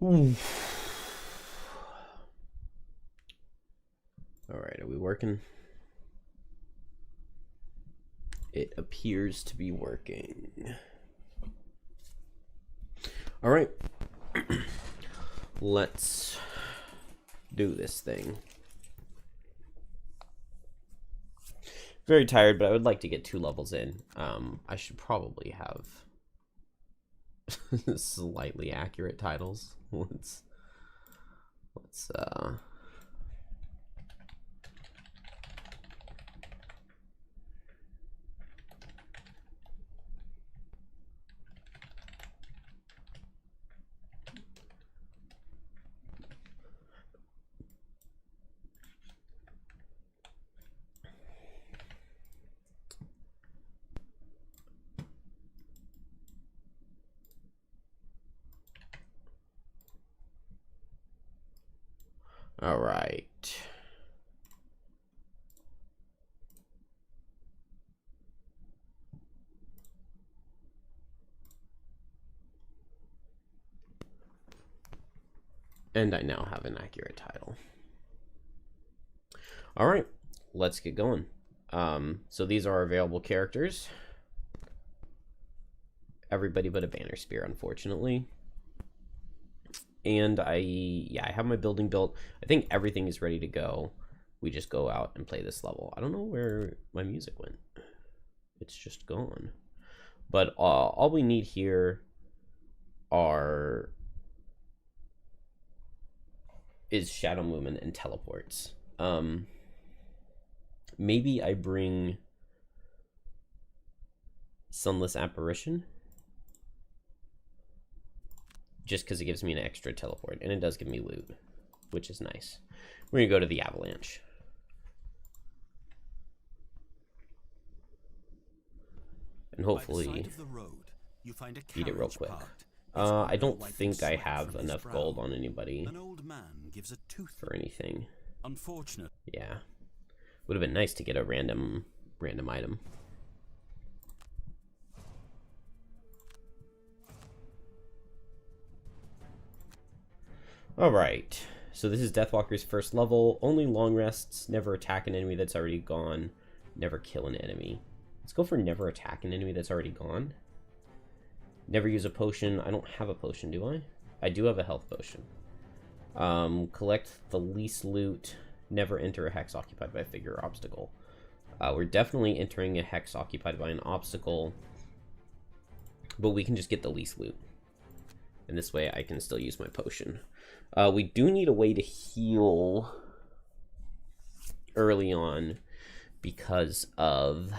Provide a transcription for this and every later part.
Alright, are we working? It appears to be working. Alright. Let's do this thing. Very tired, but I would like to get 2 levels in. I should probably have slightly accurate titles. Let's all right. And I now have an accurate title. All right, let's get going. So these are available characters. Everybody but a banner spear, unfortunately. And I have my building built. I think everything is ready to go. We just go out and play this level. I don't know where my music went. It's just gone. But all we need here is shadow movement and teleports. Maybe I bring Sunless Apparition, just because it gives me an extra teleport, and it does give me loot, which is nice. We're gonna go to the Avalanche. And hopefully beat it real quick. I don't think I have enough gold on anybody for anything. Unfortunate. Yeah. Would have been nice to get a random item. Alright. So this is Deathwalker's first level. Only long rests, never attack an enemy that's already gone, never kill an enemy. Let's go for never attack an enemy that's already gone. Never use a potion. I don't have a potion, do I? I do have a health potion. Collect the least loot. Never enter a hex occupied by a figure or obstacle. We're definitely entering a hex occupied by an obstacle, but we can just get the least loot. And this way I can still use my potion. We do need a way to heal early on because of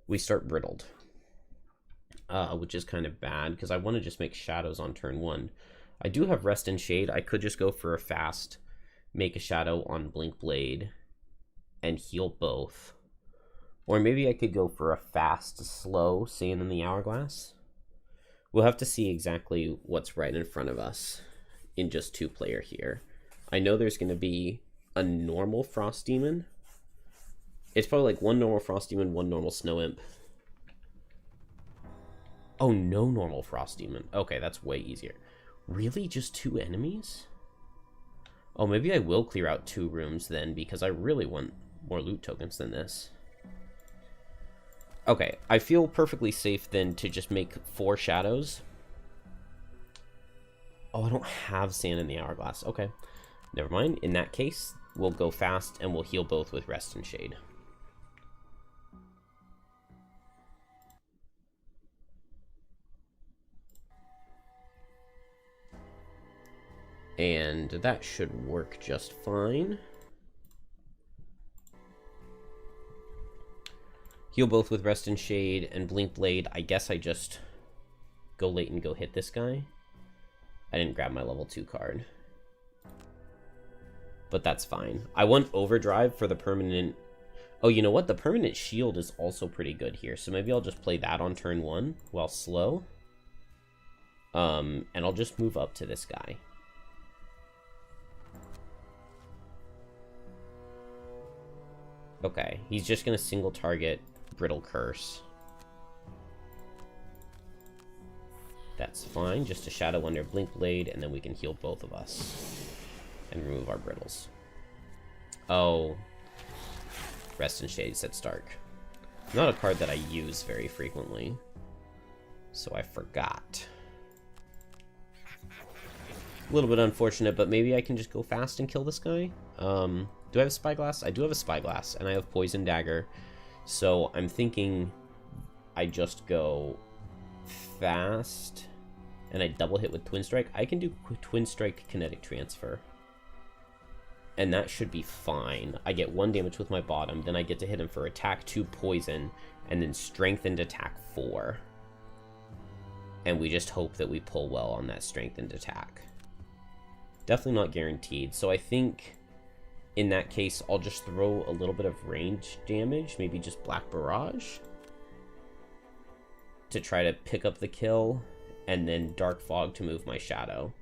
we start brittled. Which is kind of bad because I want to just make shadows on turn 1. I do have Rest and Shade. I could just go for a fast, make a shadow on Blink Blade, and heal both. Or maybe I could go for a fast, slow Sand in the Hourglass. We'll have to see exactly what's right in front of us in just 2-player here. I know there's going to be a normal Frost Demon. It's probably like 1 normal Frost Demon, 1 normal Snow Imp. Oh, no normal Frost Demon. Okay, that's way easier. Really? Just 2 enemies? Oh, maybe I will clear out 2 rooms then, because I really want more loot tokens than this. Okay, I feel perfectly safe then to just make 4 shadows. Oh, I don't have Sand in the Hourglass. Okay, never mind. In that case, we'll go fast and we'll heal both with Rest and Shade. And that should work just fine. Heal both with Rest and Shade and Blink Blade. I guess I just go late and go hit this guy. I didn't grab my level 2 card. But that's fine. I want Overdrive for the permanent... Oh, you know what? The permanent shield is also pretty good here. So maybe I'll just play that on turn 1 while slow. And I'll just move up to this guy. Okay, he's just going to single target Brittle Curse. That's fine. Just a shadow under Blink Blade, and then we can heal both of us. And remove our brittles. Oh. Rest in Shade sets Dark. Not a card that I use very frequently. So I forgot. A little bit unfortunate, but maybe I can just go fast and kill this guy. Do I have a Spyglass? I do have a Spyglass, and I have Poison Dagger. So I'm thinking I just go fast, and I double hit with Twin Strike. I can do Twin Strike Kinetic Transfer. And that should be fine. I get 1 damage with my bottom, then I get to hit him for attack 2 poison, and then strengthened attack 4. And we just hope that we pull well on that strengthened attack. Definitely not guaranteed. So I think in that case, I'll just throw a little bit of range damage, maybe just Black Barrage, to try to pick up the kill, and then Dark Fog to move my shadow.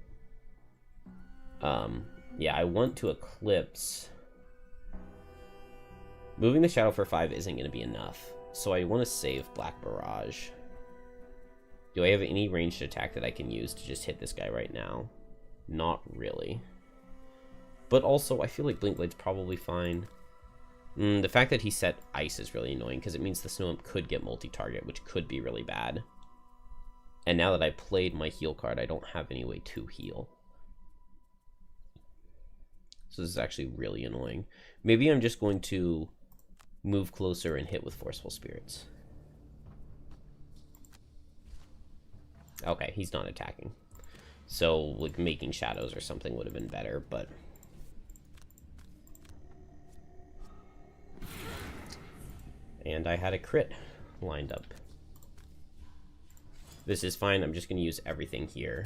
Yeah, I want to Eclipse. Moving the shadow for 5 isn't going to be enough, so I want to save Black Barrage. Do I have any ranged attack that I can use to just hit this guy right now? Not really. But also, I feel like Blink Blade's probably fine. The fact that he set Ice is really annoying, because it means the Snow Imp could get multi-target, which could be really bad. And now that I played my heal card, I don't have any way to heal. So this is actually really annoying. Maybe I'm just going to move closer and hit with Forceful Spirits. Okay, he's not attacking. So, like, making shadows or something would have been better, but... And I had a crit lined up. This is fine. I'm just going to use everything here.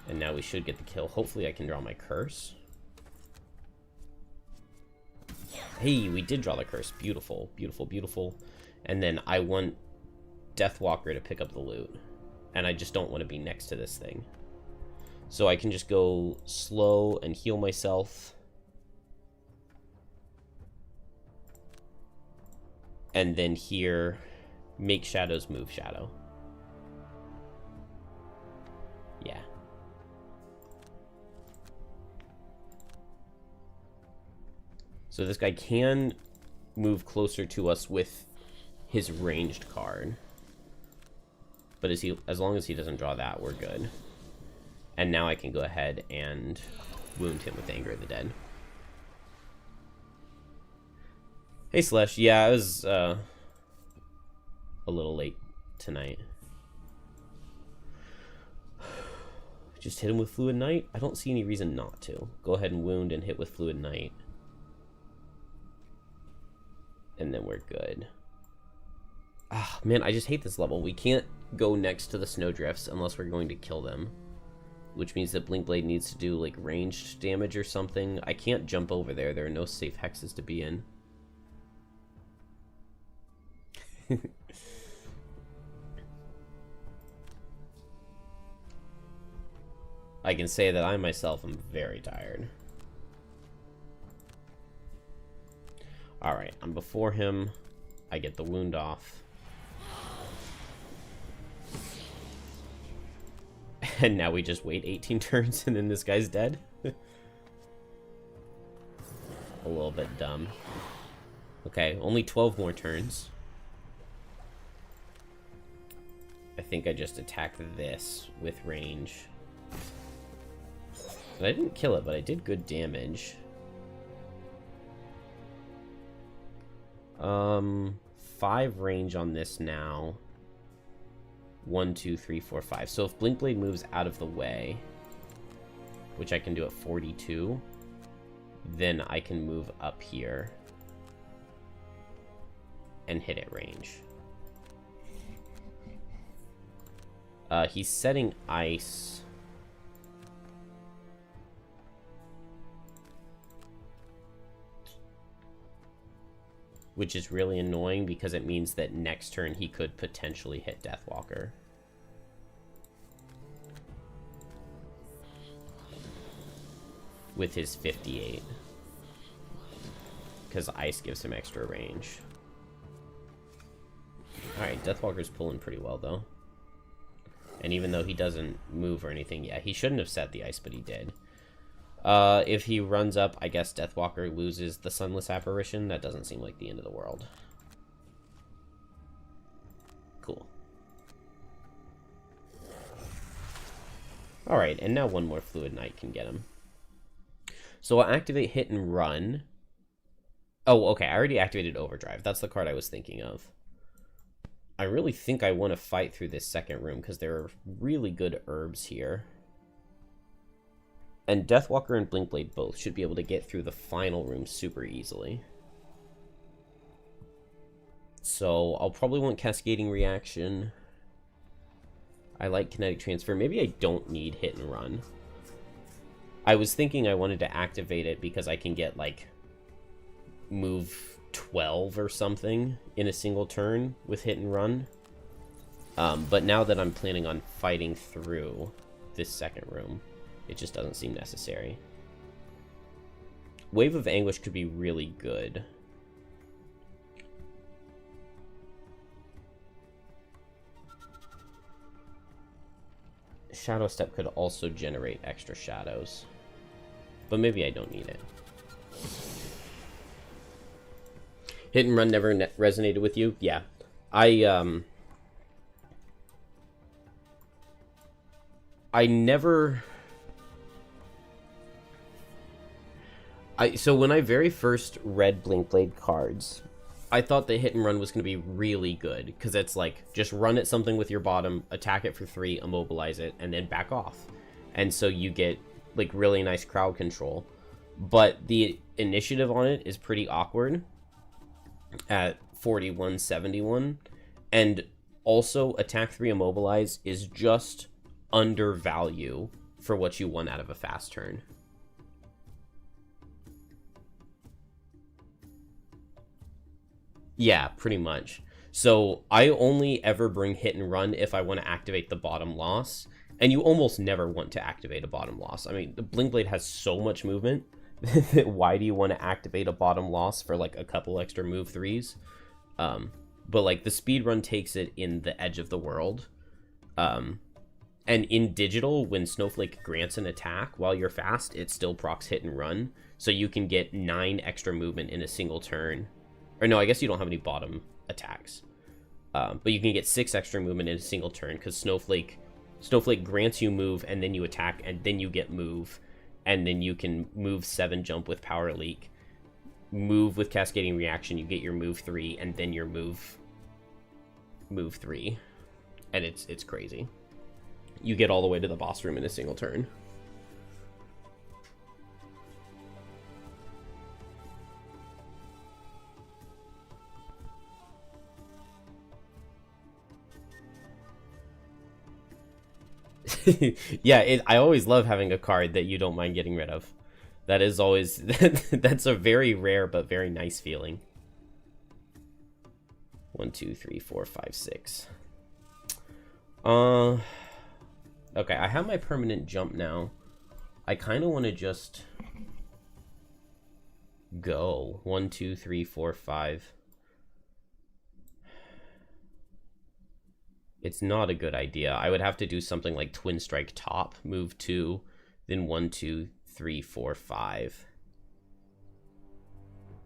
And now we should get the kill. Hopefully I can draw my curse. Hey, we did draw the curse. Beautiful, beautiful, beautiful. And then I want Deathwalker to pick up the loot. And I just don't want to be next to this thing. So I can just go slow and heal myself. And then here, make shadows move shadow. Yeah. So this guy can move closer to us with his ranged card. But as long as he doesn't draw that, we're good. And now I can go ahead and wound him with Anger of the Dead. Hey Slash, yeah, I was a little late tonight. Just hit him with Fluid Knight? I don't see any reason not to. Go ahead and wound and hit with Fluid Knight. And then we're good. Ah, man, I just hate this level. We can't go next to the Snowdrifts unless we're going to kill them. Which means that Blink Blade needs to do, like, ranged damage or something. I can't jump over there. There are no safe hexes to be in. I can say that I myself am very tired. Alright, I'm before him. I get the wound off. And now we just wait 18 turns and then this guy's dead? A little bit dumb. Okay, only 12 more turns. I think I just attacked this with range. But I didn't kill it, but I did good damage. 5 range on this now. 1, 2, 3, 4, 5. So if Blink Blade moves out of the way, which I can do at 42, then I can move up here and hit at range. He's setting ice. Which is really annoying because it means that next turn he could potentially hit Deathwalker. With his 58. Because ice gives him extra range. Alright, Deathwalker's pulling pretty well though. And even though he doesn't move or anything, yeah, he shouldn't have set the ice, but he did. If he runs up, I guess Deathwalker loses the Sunless Apparition. That doesn't seem like the end of the world. Cool. Alright, and now one more Fluid Knight can get him. So I'll activate Hit and Run. Oh, okay, I already activated Overdrive. That's the card I was thinking of. I really think I want to fight through this second room, because there are really good herbs here. And Deathwalker and Blinkblade both should be able to get through the final room super easily. So I'll probably want Cascading Reaction. I like Kinetic Transfer. Maybe I don't need Hit and Run. I was thinking I wanted to activate it because I can get, like, move 12 or something in a single turn with Hit and Run. But now that I'm planning on fighting through this second room, it just doesn't seem necessary. Wave of Anguish could be really good. Shadow Step could also generate extra shadows. But maybe I don't need it. Hit and Run never resonated with you? Yeah. I never... So when I very first read Blinkblade cards, I thought the Hit and Run was going to be really good, because it's like, just run at something with your bottom, attack it for 3, immobilize it, and then back off. And so you get, like, really nice crowd control. But the initiative on it is pretty awkward at 4171, and also attack 3, immobilize is just under value for what you want out of a fast turn. Yeah, pretty much. So I only ever bring Hit and Run if I want to activate the bottom loss, and you almost never want to activate a bottom loss. I mean, the Blinkblade has so much movement. Why do you want to activate a bottom loss for like a couple extra move 3s? But like the speed run takes it in the Edge of the World. And in digital, when Snowflake grants an attack while you're fast, it still procs Hit and Run. So you can get 9 extra movement in a single turn. Or no, I guess you don't have any bottom attacks. But you can get 6 extra movement in a single turn, because Snowflake grants you move, and then you attack, and then you get move. And then you can move 7 jump with Power Leak. Move with Cascading Reaction, you get your move 3, and then your move 3. And it's crazy. You get all the way to the boss room in a single turn. Yeah, I always love having a card that you don't mind getting rid of. That is always... that's a very rare but very nice feeling. 1, 2, 3, 4, 5, 6. Okay, I have my permanent jump now. I kind of want to just... go. 1, 2, 3, 4, 5. It's not a good idea. I would have to do something like Twin Strike top, move 2, then 1, 2, 3, 4, 5.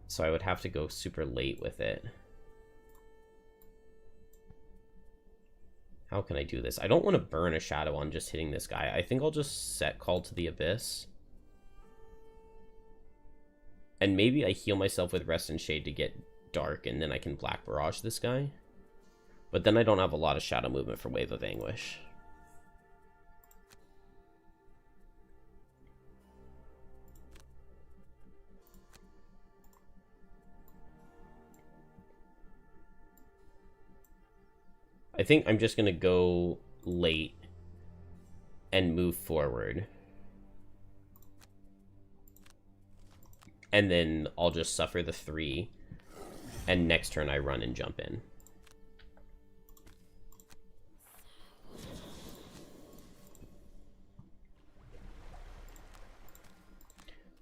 So I would have to go super late with it. How can I do this? I don't want to burn a shadow on just hitting this guy. I think I'll just set Call to the Abyss. And maybe I heal myself with Rest and Shade to get dark, and then I can Black Barrage this guy. But then I don't have a lot of shadow movement for Wave of Anguish. I think I'm just going to go late and move forward. And then I'll just suffer the 3. And next turn I run and jump in.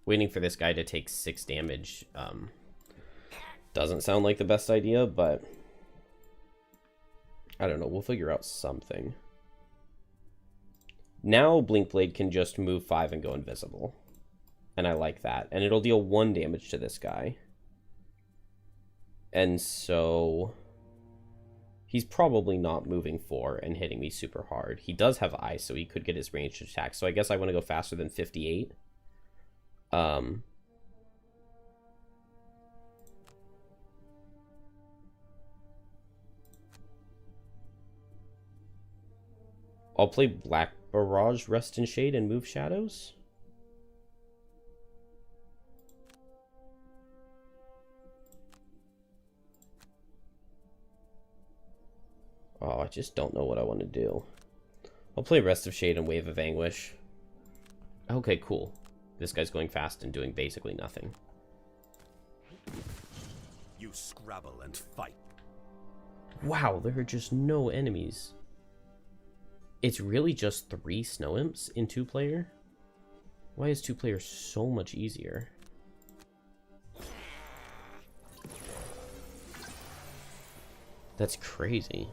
Waiting for this guy to take 6 damage doesn't sound like the best idea, but I don't know. We'll figure out something. Now Blink Blade can just move 5 and go invisible. And I like that. And it'll deal 1 damage to this guy. And so he's probably not moving 4 and hitting me super hard. He does have ice, so he could get his ranged attack. So I guess I want to go faster than 58. I'll play Black Barrage, Rest in Shade, and move shadows. Oh, I just don't know what I want to do. I'll play Rest of Shade and Wave of Anguish. Okay, cool. This guy's going fast and doing basically nothing. You scrabble and fight. Wow, there are just no enemies. It's really just 3 Snow Imps in 2-player? Why is 2-player so much easier? That's crazy.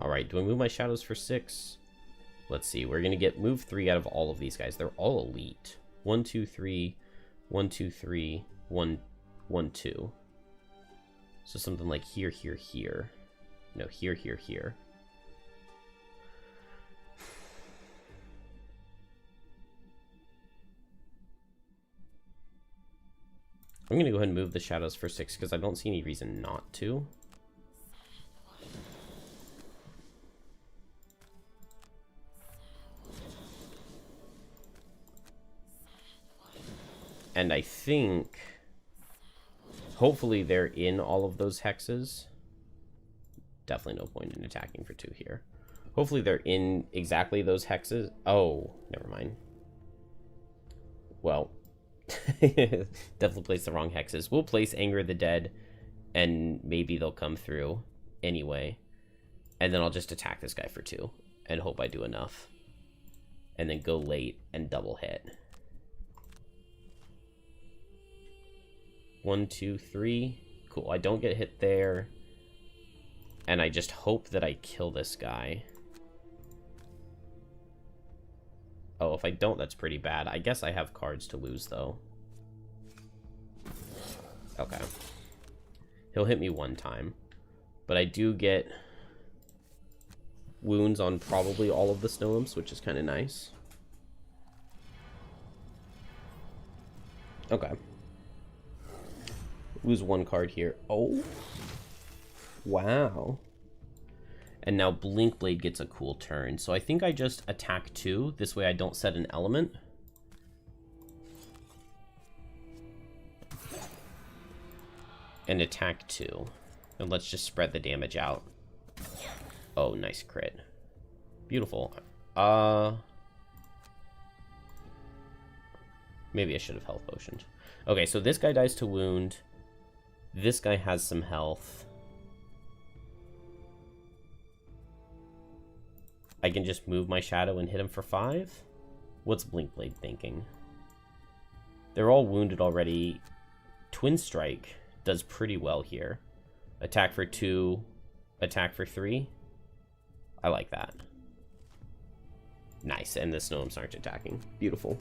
Alright, do I move my shadows for 6? Let's see, we're gonna get move 3 out of all of these guys. They're all elite. 1, 2, 3, 1, 2, 3, 1, 1, 2. So something like here, here, here. No, here, here, here. I'm going to go ahead and move the shadows for 6 because I don't see any reason not to. And I think... hopefully they're in all of those hexes. Definitely no point in attacking for 2 here. Hopefully they're in exactly those hexes. Oh, never mind. Well, definitely placed the wrong hexes. We'll place Anger of the Dead, and maybe they'll come through anyway. And then I'll just attack this guy for 2, and hope I do enough. And then go late and double hit. 1, 2, 3. Cool, I don't get hit there. And I just hope that I kill this guy. Oh, if I don't, that's pretty bad. I guess I have cards to lose, though. Okay. He'll hit me 1 time. But I do get wounds on probably all of the Snow Imps, which is kind of nice. Okay. Lose 1 card here. Oh. Wow. And now Blink Blade gets a cool turn. So I think I just attack 2. This way I don't set an element. And attack 2. And let's just spread the damage out. Oh, nice crit. Beautiful. Maybe I should have health potioned. Okay, so this guy dies to wound. This guy has some health. I can just move my shadow and hit him for 5? What's Blink Blade thinking? They're all wounded already. Twin Strike does pretty well here. Attack for 2, attack for 3. I like that. Nice, and the Snow Imps aren't attacking. Beautiful.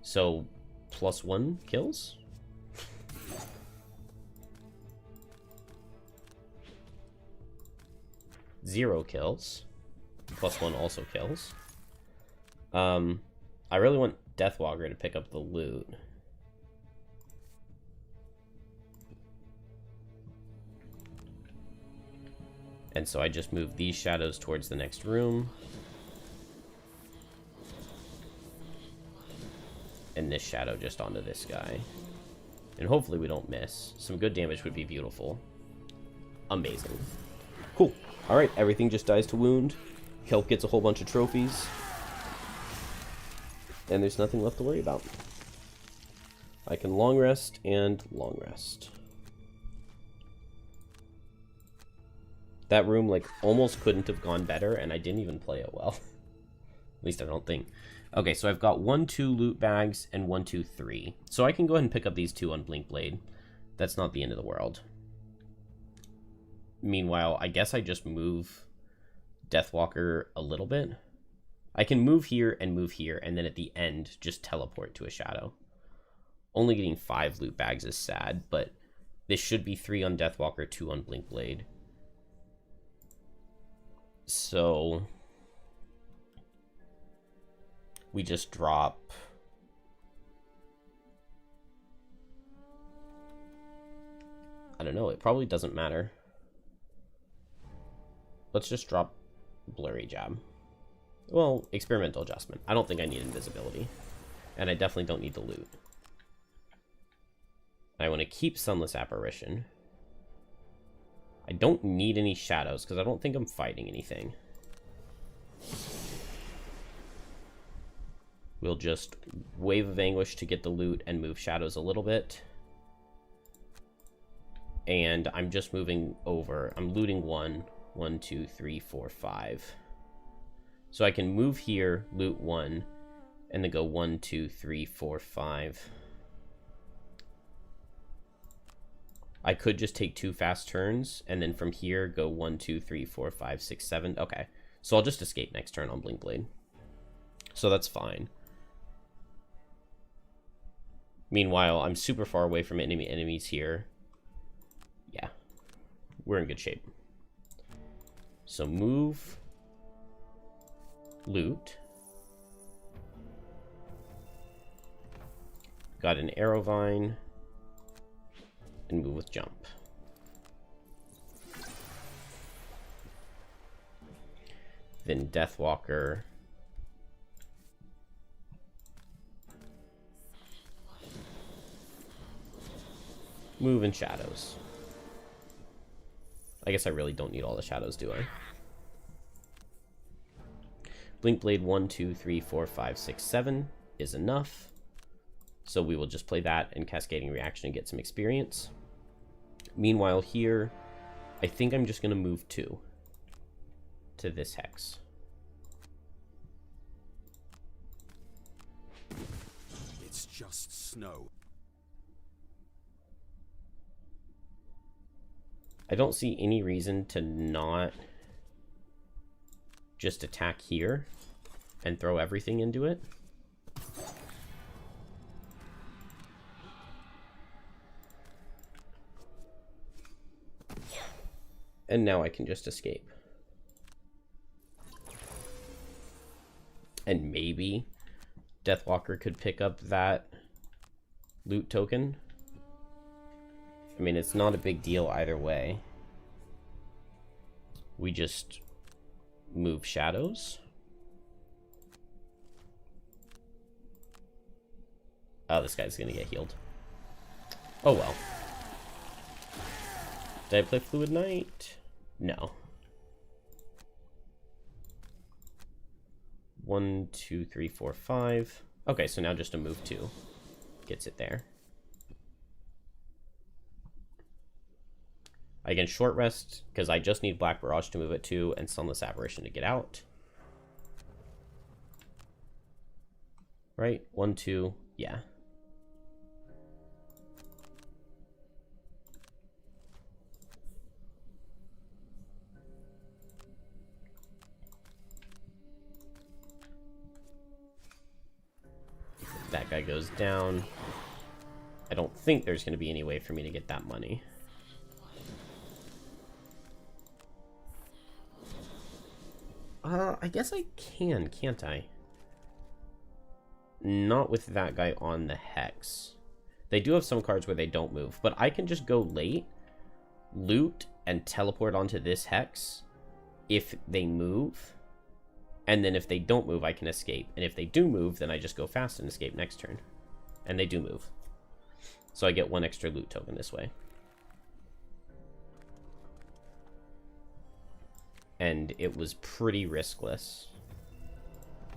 So, +1 kills? Zero kills. +1 also kills. I really want Deathwalker to pick up the loot. And so I just move these shadows towards the next room. And this shadow just onto this guy. And hopefully we don't miss. Some good damage would be beautiful. Amazing. Cool. Alright, everything just dies to wound. Kelp gets a whole bunch of trophies. And there's nothing left to worry about. I can long rest and long rest. That room, like, almost couldn't have gone better, and I didn't even play it well. At least I don't think. Okay, so I've got 1, 2 loot bags and 1, 2, 3. So I can go ahead and pick up these 2 on Blink Blade. That's not the end of the world. Meanwhile, I guess I just move Deathwalker a little bit. I can move here, and then at the end, just teleport to a shadow. Only getting 5 loot bags is sad, but this should be 3 on Deathwalker, 2 on Blinkblade. So we just drop... I don't know, it probably doesn't matter. Let's just drop Blurry Jab. Well, Experimental Adjustment. I don't think I need Invisibility. And I definitely don't need the loot. I want to keep Sunless Apparition. I don't need any shadows, because I don't think I'm fighting anything. We'll just Wave of Anguish to get the loot and move shadows a little bit. And I'm just moving over. I'm looting 1, 2, 3, 4, 5. So I can move here, loot 1, and then go 1, 2, 3, 4, 5. I could just take 2 fast turns, and then from here go 1, 2, 3, 4, 5, 6, 7. Okay, so I'll just escape next turn on Blinkblade. So that's fine. Meanwhile, I'm super far away from enemies here. Yeah, we're in good shape. So move, loot. Got an Arrow Vine. And move with jump. Then Deathwalker. Move in shadows. I guess I really don't need all the shadows, do I? Blinkblade 1, 2, 3, 4, 5, 6, 7 is enough. So we will just play that and Cascading Reaction and get some experience. Meanwhile here, I think I'm just going to move 2 to this hex. It's just snow. I don't see any reason to not just attack here and throw everything into it. And now I can just escape. And maybe Deathwalker could pick up that loot token. I mean, it's not a big deal either way. We just move shadows. Oh, this guy's gonna get healed. Oh well. Did I play Fluid Knight? No. 1, 2, 3, 4, 5. Okay, so now just a move 2 gets it there. I can short rest because I just need Black Barrage to move it 2 and Sunless Apparition to get out. Right? 1, 2. Yeah. That guy goes down. I don't think there's going to be any way for me to get that money. I guess I can, can't I? Not with that guy on the hex. They do have some cards where they don't move, but I can just go late, loot, and teleport onto this hex if they move. And then if they don't move, I can escape. And if they do move, then I just go fast and escape next turn. And they do move. So I get 1 extra loot token this way. And it was pretty riskless.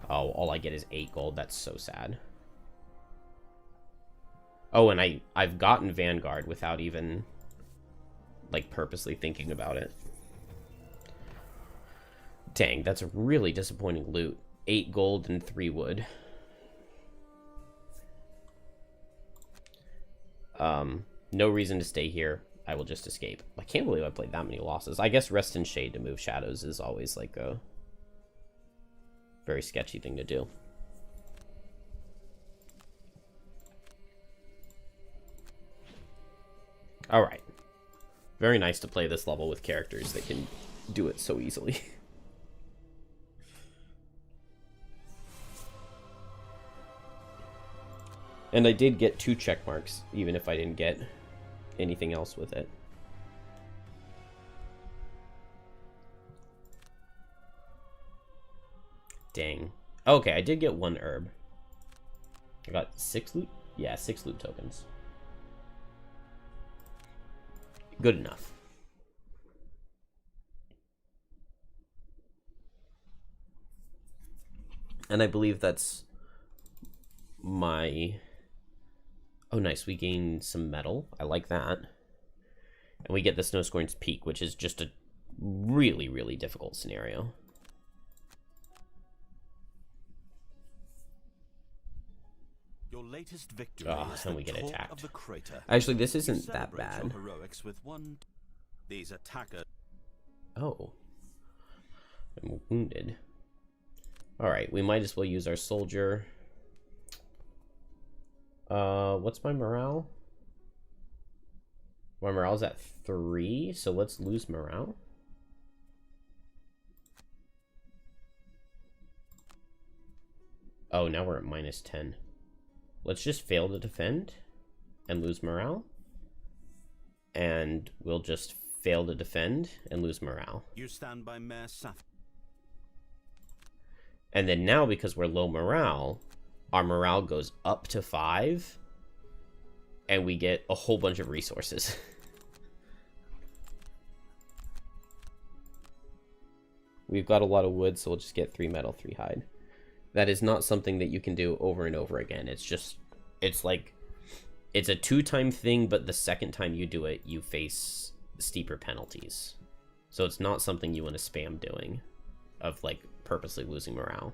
Oh, all I get is 8 gold. That's so sad. Oh, and I've gotten Vanguard without even, like, purposely thinking about it. Dang, that's a really disappointing loot. 8 gold and 3 wood. No reason to stay here. I will just escape. I can't believe I played that many losses. I guess Rest in Shade to move shadows is always like a very sketchy thing to do. Alright. Very nice to play this level with characters that can do it so easily. And I did get 2 check marks, even if I didn't get anything else with it. Dang. Okay, I did get 1 herb. I got 6 loot? Yeah, 6 loot tokens. Good enough. And I believe that's my... Oh, nice. We gain some metal. I like that. And we get the Snowscorn's Peak, which is just a really, really difficult scenario. Your latest victory is and the we get talk attacked. of the crater. Actually, this You isn't that celebrate bad. your heroics with one... These attackers... Oh. I'm wounded. Alright, we might as well use our soldier. What's my morale? My morale's at 3, so let's lose morale. Oh, now we're at -10. Let's just fail to defend and lose morale. And we'll just fail to defend and lose morale. You stand by Mayor Saf. And then now, because we're low morale, our morale goes up to 5. And we get a whole bunch of resources. We've got a lot of wood, so we'll just get 3 metal, 3 hide. That is not something that you can do over and over again. It's just, it's like, it's a 2-time thing, but the second time you do it, you face steeper penalties. So it's not something you want to spam doing, of like purposely losing morale.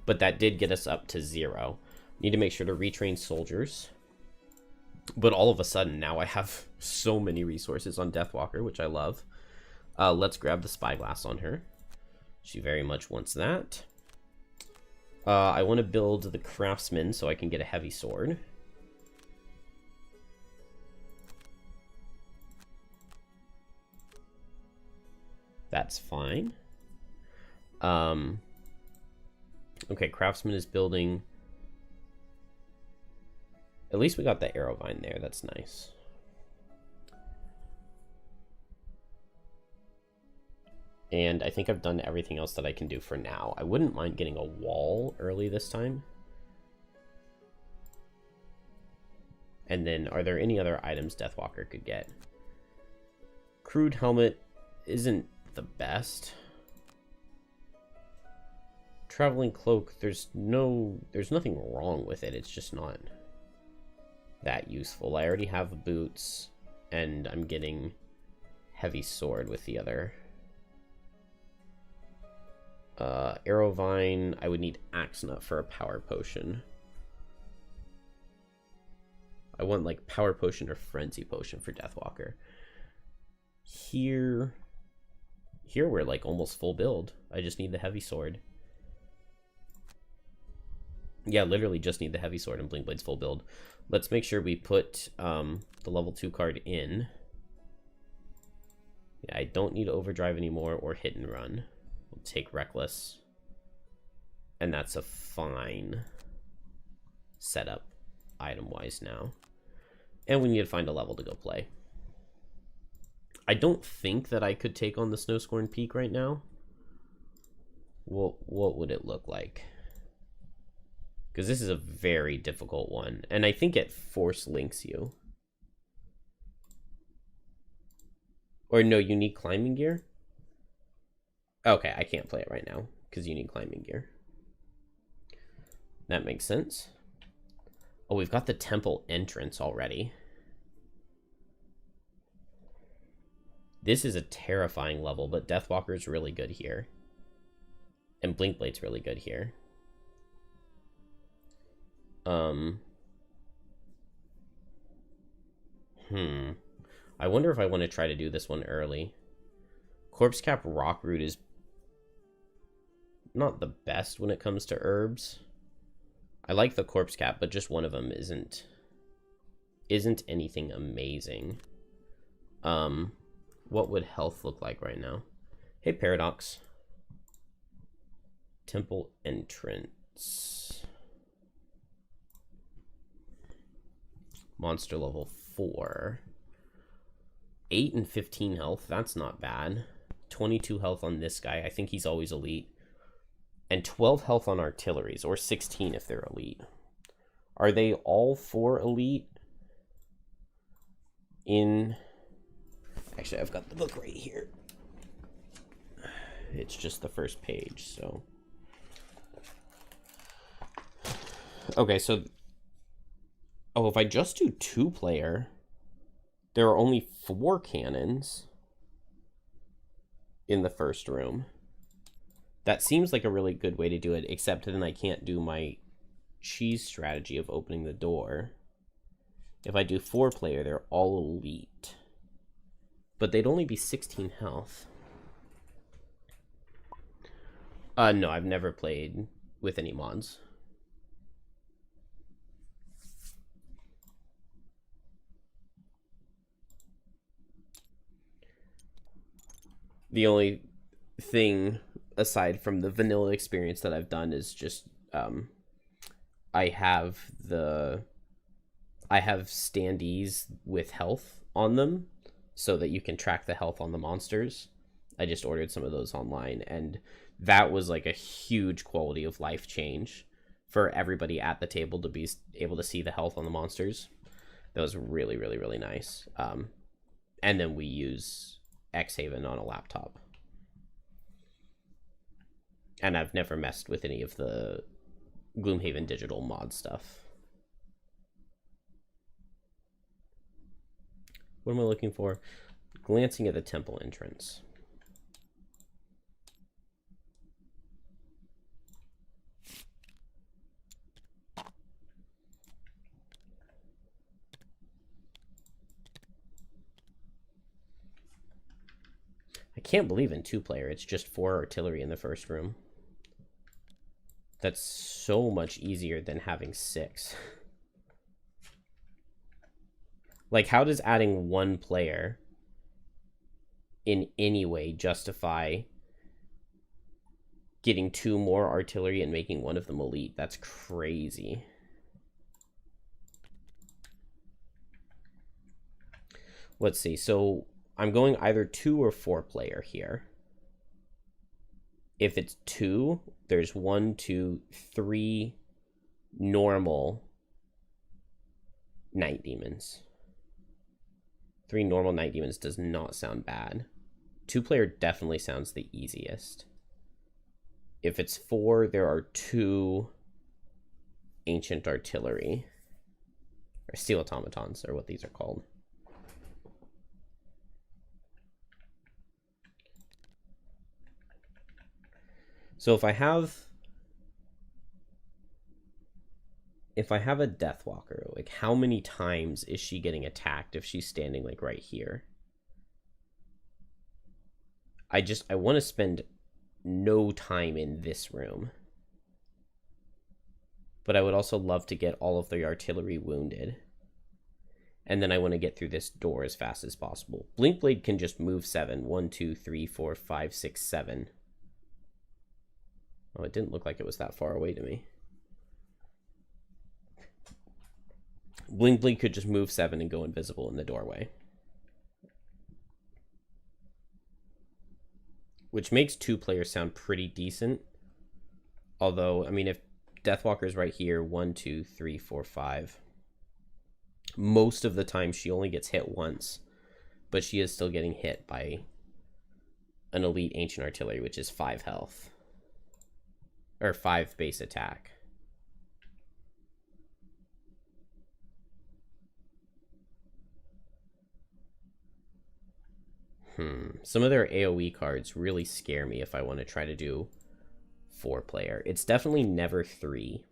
But that did get us up to 0. Need to make sure to retrain soldiers. But all of a sudden, now I have so many resources on Deathwalker, which I love. Let's grab the spyglass on her. She very much wants that. I want to build the craftsman so I can get a heavy sword. That's fine. Okay, craftsman is building. At least we got the arrow vine there. That's nice. And I think I've done everything else that I can do for now. I wouldn't mind getting a wall early this time. And then, are there any other items Deathwalker could get? Crude helmet isn't the best. Traveling cloak, there's nothing wrong with it. It's just not that useful. I already have boots, and I'm getting heavy sword with the other. Arrow vine, I would need axe nut for a power potion. I want like power potion or frenzy potion for Deathwalker. Here we're like almost full build. I just need the heavy sword. Yeah, literally just need the heavy sword and Blink Blade's full build. Let's make sure we put the level 2 card in. Yeah, I don't need overdrive anymore or hit and run. We'll take reckless. And that's a fine setup item-wise now. And we need to find a level to go play. I don't think that I could take on the Snowscorn Peak right now. What would it look like? Because this is a very difficult one. And I think it force links you. Or no, you need climbing gear? Okay, I can't play it right now because you need climbing gear. That makes sense. Oh, we've got the temple entrance already. This is a terrifying level, but Deathwalker's really good here. And Blinkblade's really good here. I wonder if I want to try to do this one early. Corpse Cap Rockroot is not the best when it comes to herbs. I like the Corpse Cap, but just one of them isn't anything amazing. What would health look like right now? Hey, Paradox. Temple entrance. Monster level 4. 8 and 15 health. That's not bad. 22 health on this guy. I think he's always elite. And 12 health on artilleries, or 16 if they're elite. Are they all 4 elite? Actually, I've got the book right here. It's just the first page, so... Okay, so... Oh, if I just do 2-player, there are only 4 cannons in the first room. That seems like a really good way to do it, except then I can't do my cheese strategy of opening the door. If I do 4-player, they're all elite. But they'd only be 16 health. No, I've never played with any mods. The only thing aside from the vanilla experience that I've done is just I have standees with health on them so that you can track the health on the monsters. I just ordered some of those online, and that was like a huge quality of life change for everybody at the table to be able to see the health on the monsters. That was really, really, really nice. And then we use Xhaven on a laptop. And I've never messed with any of the Gloomhaven digital mod stuff. What am I looking for? Glancing at the temple entrance. I can't believe in 2-player it's just 4 artillery in the first room. That's so much easier than having 6. Like, how does adding 1 player in any way justify getting 2 more artillery and making one of them elite? That's crazy. Let's see. So I'm going either 2 or 4 player here. If it's 2, there's 1, 2, 3 normal night demons. 3 normal night demons does not sound bad. 2-player definitely sounds the easiest. If it's 4, there are 2 ancient artillery. Or steel automatons are what these are called. So if I have a Deathwalker, like how many times is she getting attacked if she's standing like right here? I want to spend no time in this room. But I would also love to get all of the artillery wounded. And then I want to get through this door as fast as possible. Blinkblade can just move 7. 1, 2, 3, 4, 5, 6, 7. Oh, it didn't look like it was that far away to me. Blinkblade could just move 7 and go invisible in the doorway. Which makes 2-player sound pretty decent. Although, I mean, if Deathwalker's right here, 1, 2, 3, 4, 5. Most of the time she only gets hit once. But she is still getting hit by an elite ancient artillery, which is 5 health. Or 5 base attack. Some of their AoE cards really scare me if I want to try to do 4-player. It's definitely never 3.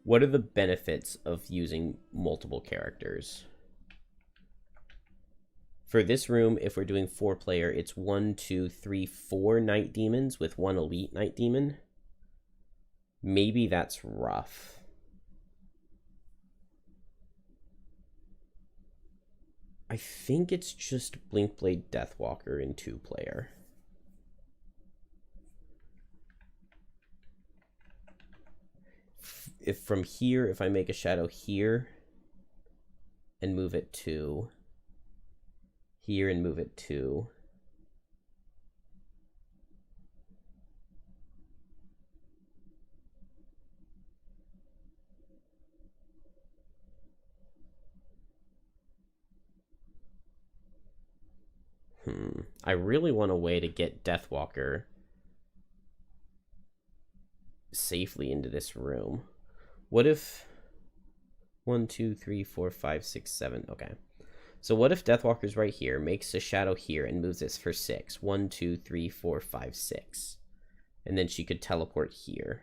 What are the benefits of using multiple characters? For this room, if we're doing 4-player, it's 1, 2, 3, 4 Night Demons with 1 Elite Night Demon. Maybe that's rough. I think it's just Blinkblade Deathwalker in 2-player. If from here, if I make a shadow here and move it to here and move it to I really want a way to get Deathwalker safely into this room. What if 1, 2, 3, 4, 5, 6, 7? Okay. So what if Deathwalker's right here, makes a shadow here, and moves this for 6? 1, 2, 3, 4, 5, 6. And then she could teleport here.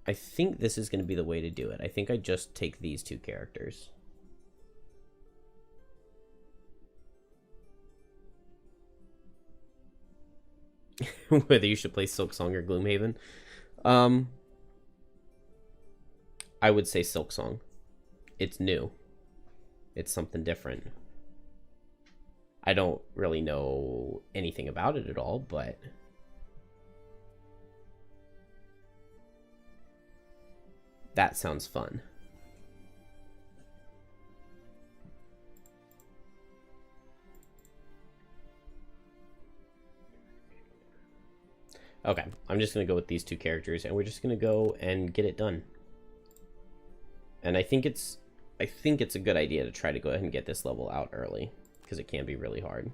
I think this is going to be the way to do it. I think I just take these 2 characters. Whether you should play Silksong or Gloomhaven. I would say Silksong. It's new. It's something different. I don't really know anything about it at all, but that sounds fun. Okay, I'm just going to go with these 2 characters, and we're just going to go and get it done. And I think it's a good idea to try to go ahead and get this level out early, because it can be really hard.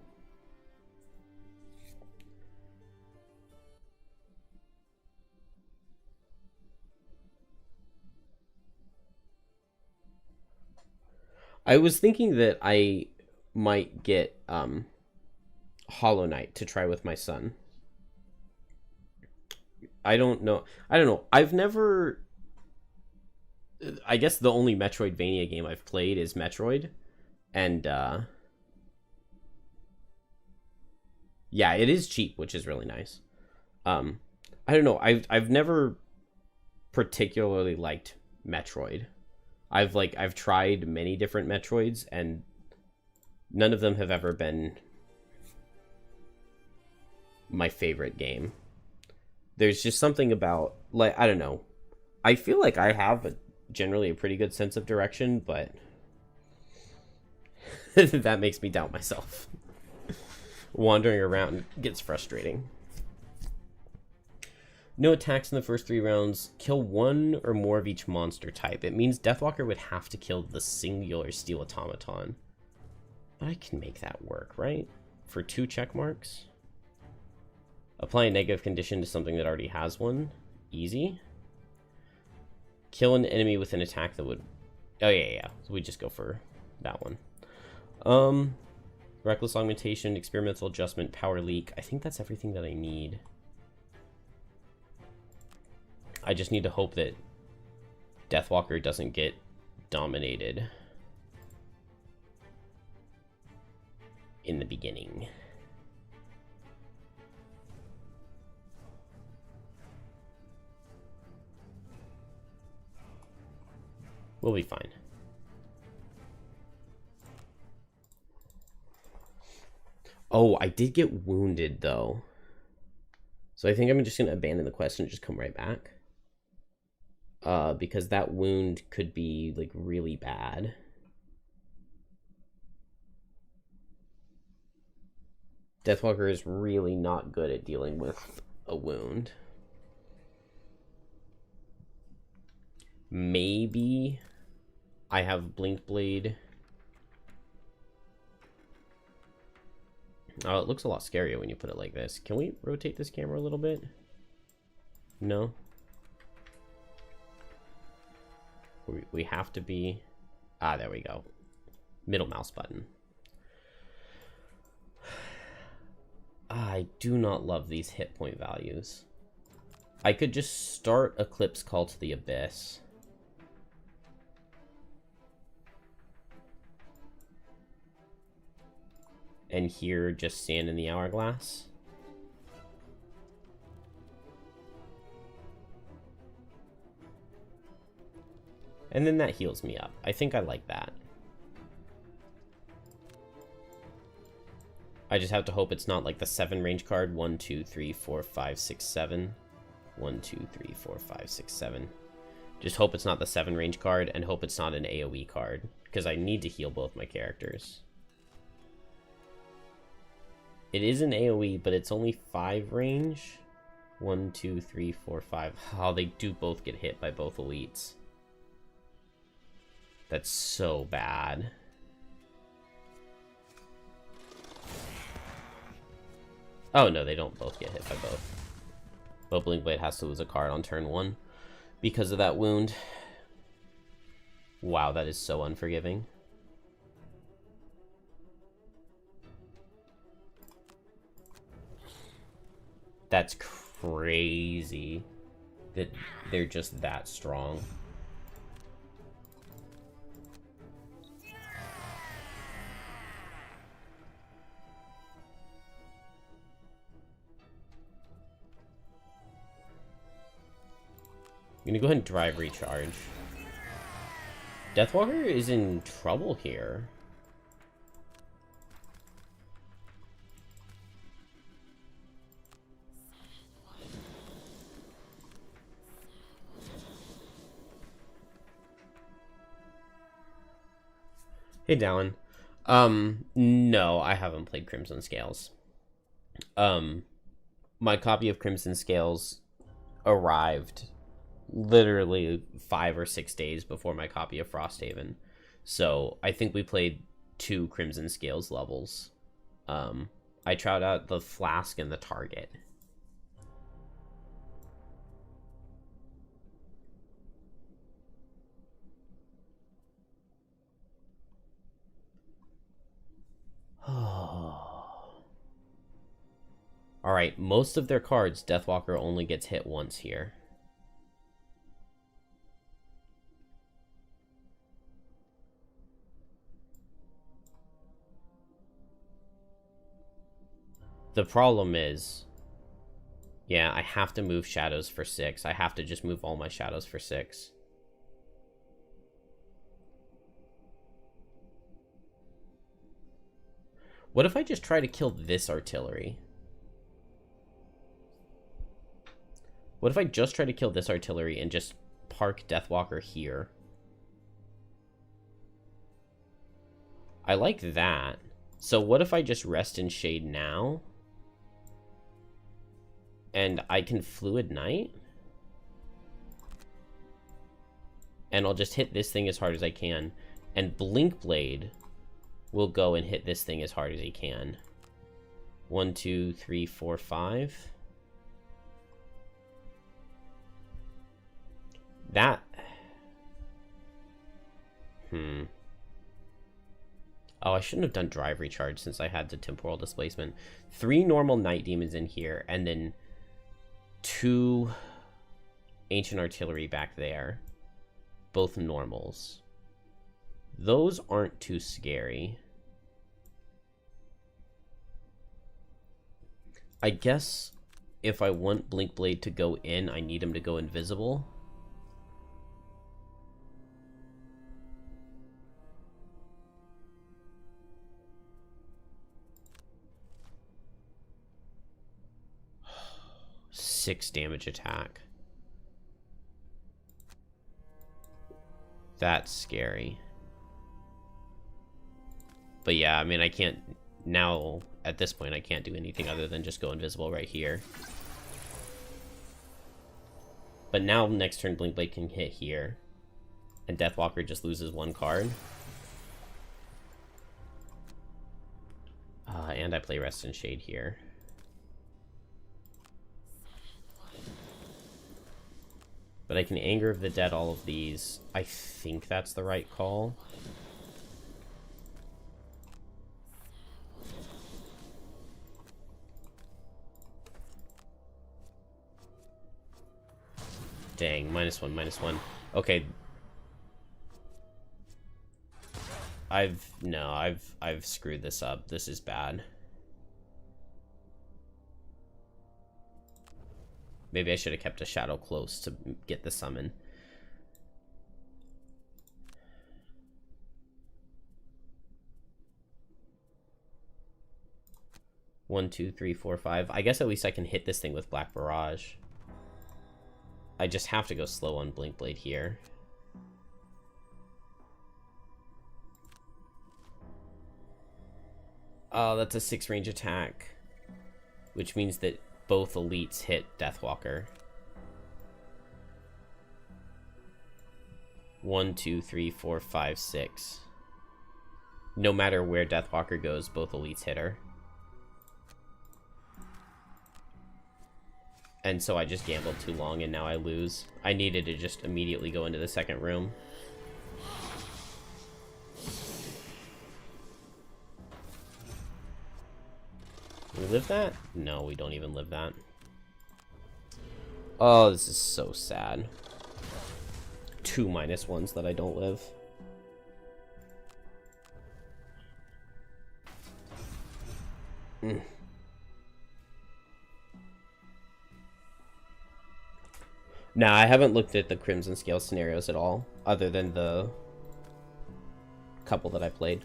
I was thinking that I might get Hollow Knight to try with my son. I don't know. I've never... I guess the only Metroidvania game I've played is Metroid. And, yeah, it is cheap, which is really nice. I don't know. I've never particularly liked Metroid. I've tried many different Metroids, and none of them have ever been my favorite game. There's just something about, like, I don't know. I feel like I have generally a pretty good sense of direction, but that makes me doubt myself. Wandering around gets frustrating. No attacks in the first 3 rounds. Kill 1 or more of each monster type. It means Deathwalker would have to kill the singular Steel Automaton. But I can make that work, right? For 2 check marks. Apply a negative condition to something that already has one. Easy. Kill an enemy with an attack that would... Oh, yeah. So we just go for that one. Reckless Augmentation, Experimental Adjustment, Power Leak. I think that's everything that I need. I just need to hope that Deathwalker doesn't get dominated in the beginning. We'll be fine. Oh, I did get wounded, though. So I think I'm just going to abandon the quest and just come right back. Because that wound could be, like, really bad. Deathwalker is really not good at dealing with a wound. Maybe I have Blinkblade. Oh, it looks a lot scarier when you put it like this. Can we rotate this camera a little bit? No? We have to be... Ah, there we go. Middle mouse button. I do not love these hit point values. I could just start Eclipse Call to the Abyss. And here, just sand in the hourglass. And then that heals me up. I think I like that. I just have to hope it's not like the 7 range card. 1, 2, 3, 4, 5, 6, 7. 1, 2, 3, 4, 5, 6, 7. Just hope it's not the 7 range card, and hope it's not an AoE card, because I need to heal both my characters. It is an AoE, but it's only 5 range. 1, 2, 3, 4, 5. Oh, they do both get hit by both elites. That's so bad. Oh, no, they don't both get hit by both. But Blinkblade has to lose a card on turn 1 because of that wound. Wow, that is so unforgiving. That's crazy that they're just that strong. I'm gonna go ahead and drive recharge. Deathwalker is in trouble here. Hey, Dallin. No, I haven't played Crimson Scales. My copy of Crimson Scales arrived literally 5 or 6 days before my copy of Frosthaven. So I think we played 2 Crimson Scales levels. I tried out the Flask and the Target. Alright, most of their cards, Deathwalker only gets hit once here. The problem is, yeah, I have to move shadows for 6. I have to just move all my shadows for 6. What if I just try to kill this artillery? What if I just try to kill this artillery and just park Deathwalker here? I like that. So what if I just rest in shade now? And I can Fluid Knight? And I'll just hit this thing as hard as I can. And Blinkblade will go and hit this thing as hard as he can. 1, 2, 3, 4, 5. That... Oh, I shouldn't have done Drive Recharge since I had the Temporal Displacement. 3 normal Night Demons in here, and then 2 Ancient Artillery back there. Both normals. Those aren't too scary. I guess if I want Blinkblade to go in, I need him to go invisible. Six damage attack. That's scary. But yeah, I mean, I can't... Now, at this point, I can't do anything other than just go invisible right here. But now, next turn, Blinkblade can hit here. And Deathwalker just loses 1 card. And I play Rest in Shade here. But I can Anger of the Dead all of these. I think that's the right call. Dang, -1, -1. Okay. I've screwed this up. This is bad. Maybe I should have kept a shadow close to get the summon. One, two, three, four, five. I guess at least I can hit this thing with Black Barrage. I just have to go slow on Blink Blade here. Oh, that's a 6 range attack. Which means that both elites hit Deathwalker. 1, 2, 3, 4, 5, 6. No matter where Deathwalker goes, both elites hit her. And so I just gambled too long and now I lose. I needed to just immediately go into the second room. We live that? No, we don't even live that. Oh, this is so sad. 2 -1s that I don't live. Nah, I haven't looked at the Crimson Scale scenarios at all, other than the couple that I played.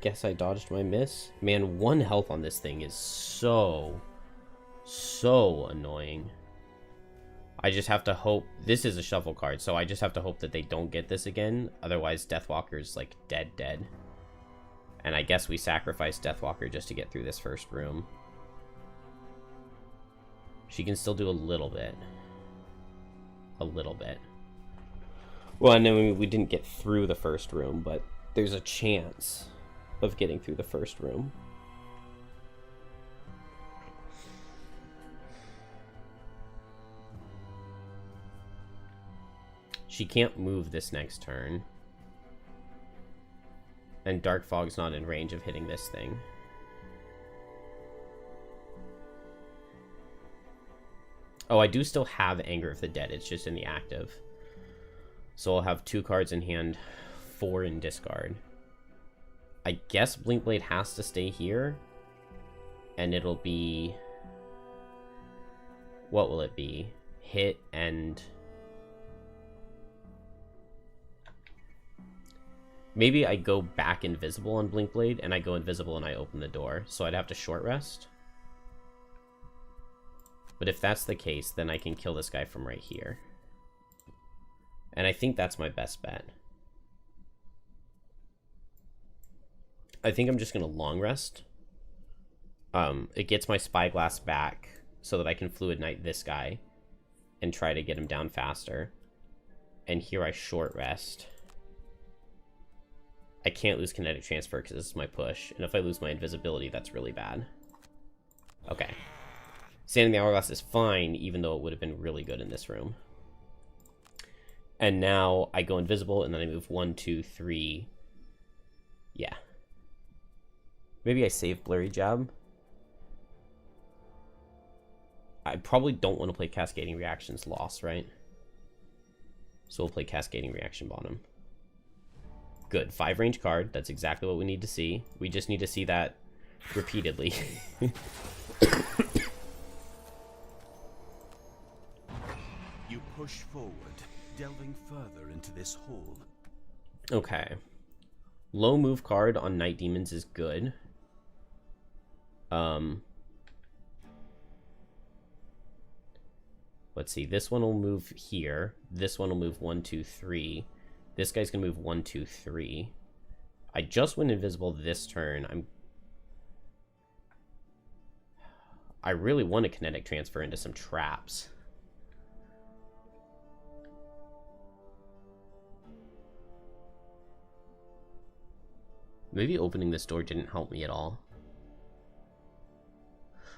Guess I dodged my miss. Man, 1 health on this thing is so annoying. I just have to hope... This is a shuffle card, so I just have to hope that they don't get this again. Otherwise, Deathwalker's, like, dead. And I guess we sacrifice Deathwalker just to get through this first room. She can still do a little bit. A little bit. Well, I know we didn't get through the first room, but there's a chance of getting through the first room. She can't move this next turn. And Dark Fog's not in range of hitting this thing. Oh, I do still have Anger of the Dead. It's just in the active. So I'll have 2 cards in hand, 4 in discard. I guess Blink Blade has to stay here. And it'll be... What will it be? Hit and... Maybe I go back invisible on Blink Blade, and I go invisible and I open the door. So I'd have to short rest. But if that's the case, then I can kill this guy from right here. And I think that's my best bet. I think I'm just going to long rest. It gets my Spyglass back so that I can Fluid Knight this guy and try to get him down faster. And here I short rest. I can't lose Kinetic Transfer because this is my push. And if I lose my invisibility, that's really bad. Okay. Standing the Hourglass is fine, even though it would have been really good in this room. And now I go invisible, and then I move 1, 2, 3. Yeah. Maybe I save Blurry Jab. I probably don't want to play Cascading Reactions Loss, right? So we'll play Cascading Reaction Bottom. Good. 5 range card. That's exactly what we need to see. We just need to see that repeatedly. You push forward, delving further into this hall. Okay. Low move card on Night Demons is good. Let's see. This one will move here. This one will move 1, 2, 3. This guy's gonna move 1, 2, 3. I just went invisible this turn. I really want to Kinetic Transfer into some traps. Maybe opening this door didn't help me at all.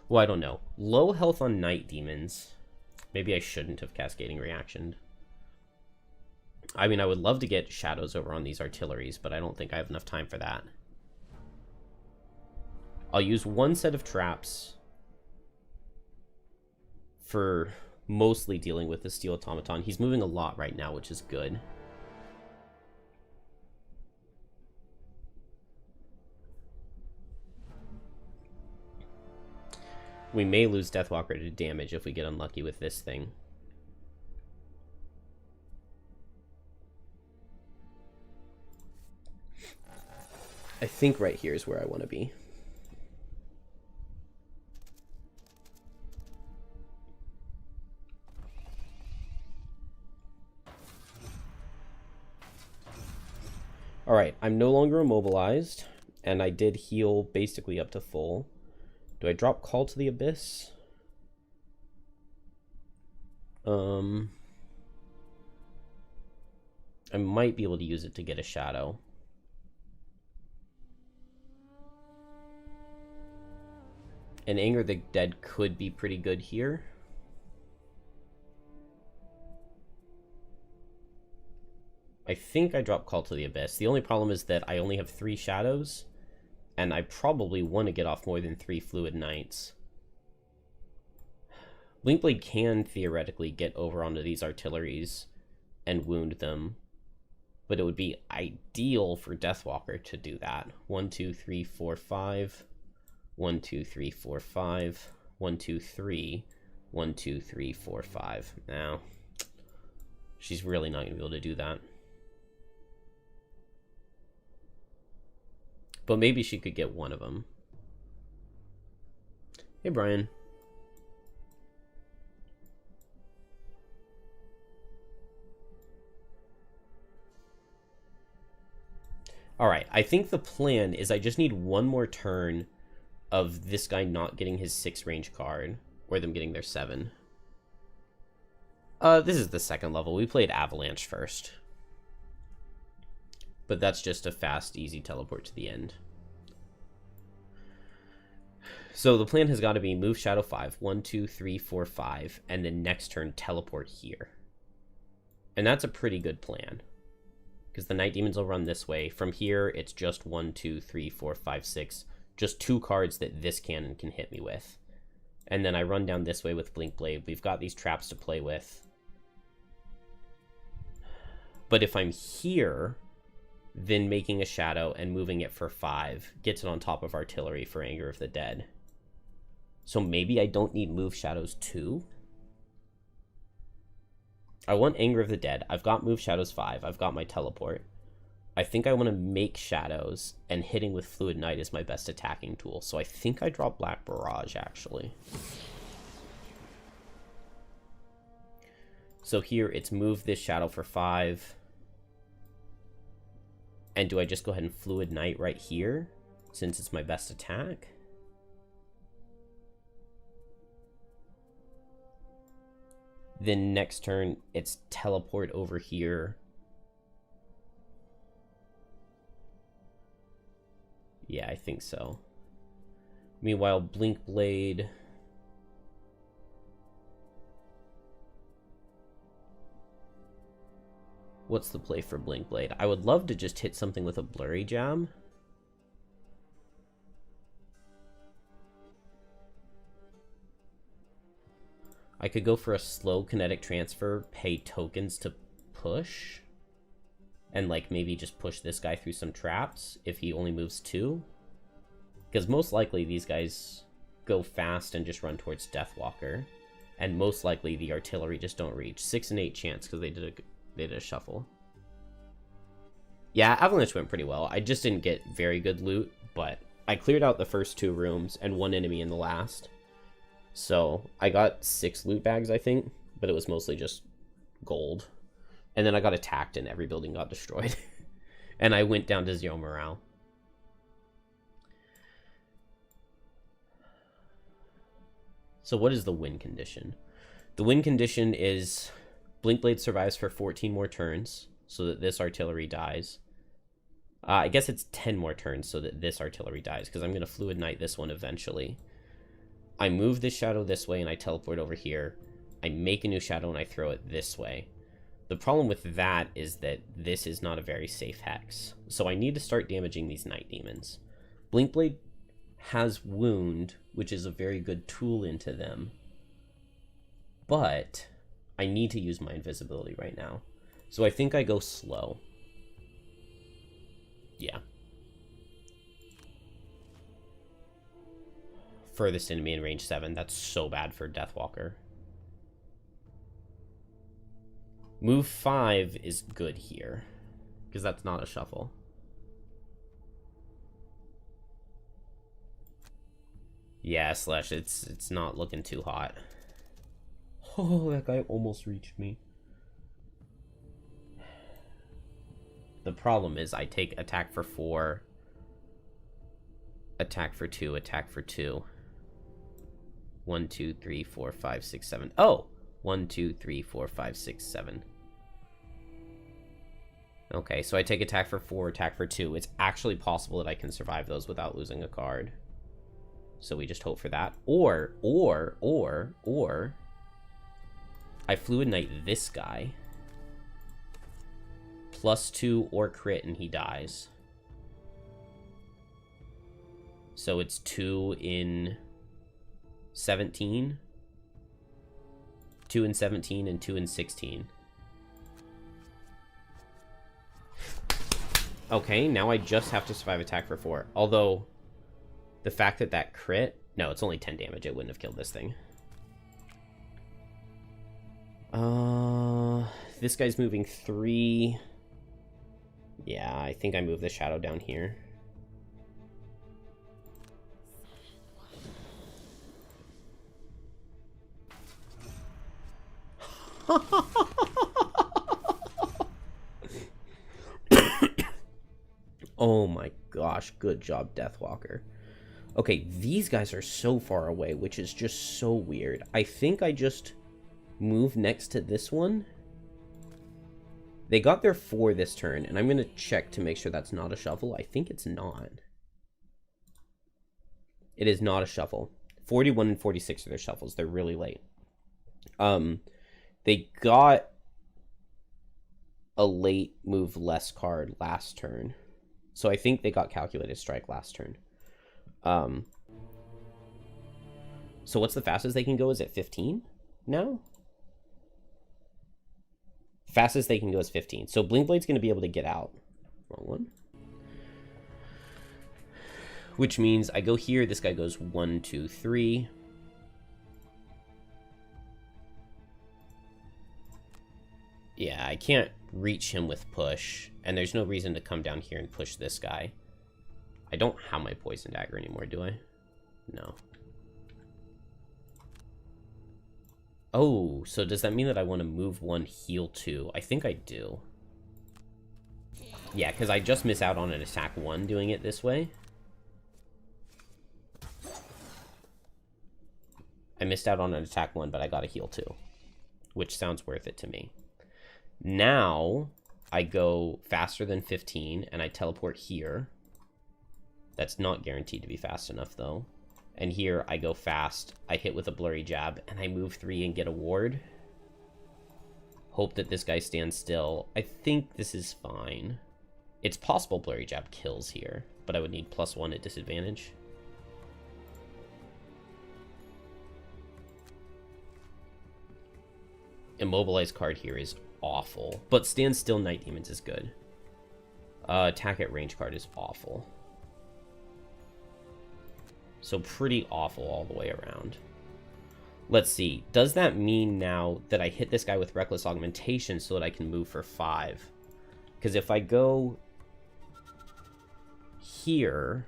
Well, I don't know. Low health on Night Demons. Maybe I shouldn't have Cascading Reactioned. I mean, I would love to get shadows over on these artilleries, but I don't think I have enough time for that. I'll use one set of traps for mostly dealing with the Steel Automaton. He's moving a lot right now, which is good. We may lose Deathwalker to damage if we get unlucky with this thing. I think right here is where I want to be. Alright, I'm no longer immobilized, and I did heal basically up to full. Do I drop Call to the Abyss? I might be able to use it to get a shadow. And Anger the Dead could be pretty good here. I think I drop Call to the Abyss. The only problem is that I only have 3 shadows, and I probably want to get off more than 3 Fluid Knights. Blinkblade can theoretically get over onto these artilleries and wound them, but it would be ideal for Deathwalker to do that. 1, 2, 3, 4, 5. 1, 2, 3, 4, 5. 1, 2, 3. 1, 2, 3, 4, 5. Now, she's really not going to be able to do that. But maybe she could get one of them. Hey, Brian. Alright, I think the plan is I just need one more turn of this guy not getting his 6 range card, or them getting their 7. This is the second level. We played Avalanche first. But that's just a fast, easy teleport to the end. So the plan has got to be move Shadow 5. 1, 2, 3, 4, 5. And then next turn, teleport here. And that's a pretty good plan. Because the Night Demons will run this way. From here, it's just 1, 2, 3, 4, 5, 6. Just 2 cards that this cannon can hit me with. And then I run down this way with Blinkblade. We've got these traps to play with. But if I'm here, then making a shadow and moving it for 5 gets it on top of artillery for Anger of the Dead. So maybe I don't need move shadows 2. I want Anger of the Dead. I've got move shadows 5. I've got my teleport. I think I want to make shadows, and hitting with Fluid Knight is my best attacking tool. So I think I drop Black Barrage, actually. So here, it's move this shadow for 5. And do I just go ahead and Fluid Knight right here, since it's my best attack? Then next turn, it's teleport over here. Yeah, I think so. Meanwhile, Blinkblade... What's the play for Blinkblade? I would love to just hit something with a Blurry Jab. I could go for a slow kinetic transfer, pay tokens to push, and like maybe just push this guy through some traps if he only moves 2. Because most likely these guys go fast and just run towards Deathwalker, and most likely the artillery just don't reach. 6 and 8 chance because they did a shuffle. Yeah, Avalanche went pretty well. I just didn't get very good loot, but I cleared out the first 2 rooms and 1 enemy in the last. So I got 6 loot bags, I think, but it was mostly just gold. And then I got attacked and every building got destroyed. And I went down to 0 morale. So what is the win condition? The win condition is Blinkblade survives for 14 more turns so that this artillery dies. I guess it's 10 more turns so that this artillery dies, because I'm going to Fluid Knight this one eventually. I move this shadow this way and I teleport over here. I make a new shadow and I throw it this way. The problem with that is that this is not a very safe hex. So I need to start damaging these Night Demons. Blinkblade has wound, which is a very good tool into them. But I need to use my invisibility right now. So I think I go slow. Yeah. Furthest enemy in range 7. That's so bad for Deathwalker. Move 5 is good here, because that's not a shuffle. Yeah, Slash, it's not looking too hot. Oh, that guy almost reached me. The problem is I take attack for 4, attack for 2, attack for 2. 1, 2, 3, 4, 5, 6, 7. Oh! 1, 2, 3, 4, 5, 6, 7. Okay, so I take attack for 4, attack for 2. It's actually possible that I can survive those without losing a card. So we just hope for that. Or, I Fluid Knight this guy. +2 or crit and he dies. So it's 2 in 17. 2 in 17 and 2 in 16. Okay, now I just have to survive attack for 4. Although, the fact that that crit... No, it's only 10 damage. It wouldn't have killed this thing. This guy's moving 3. Yeah, I think I move the shadow down here. Oh my gosh, good job, Deathwalker. Okay, these guys are so far away, which is just so weird. I think I just move next to this one. They got their 4 this turn, and I'm going to check to make sure that's not a shuffle. I think it's not. It is not a shuffle. 41 and 46 are their shuffles. They're really late. They got a late move less card last turn. So I think they got Calculated Strike last turn. So what's the fastest they can go? Is it 15 now? Fastest they can go is 15. So Blink Blade's going to be able to get out. Wrong one. Which means I go here. This guy goes 1, 2, 3. Yeah, I can't reach him with push. And there's no reason to come down here and push this guy. I don't have my Poison Dagger anymore, do I? No. Oh, so does that mean that I want to move 1, heal 2? I think I do. Yeah, because I just miss out on an attack 1 doing it this way. I missed out on an attack 1, but I got a heal 2. Which sounds worth it to me. Now, I go faster than 15, and I teleport here. That's not guaranteed to be fast enough, though. And here, I go fast, I hit with a Blurry Jab, and I move 3 and get a ward. Hope that this guy stands still. I think this is fine. It's possible Blurry Jab kills here, but I would need +1 at disadvantage. Immobilize card here is awful, but Stand Still Night Demons is good. Attack at range card is awful. So pretty awful all the way around. Let's see. Does that mean now that I hit this guy with Reckless Augmentation so that I can move for 5? Because if I go here...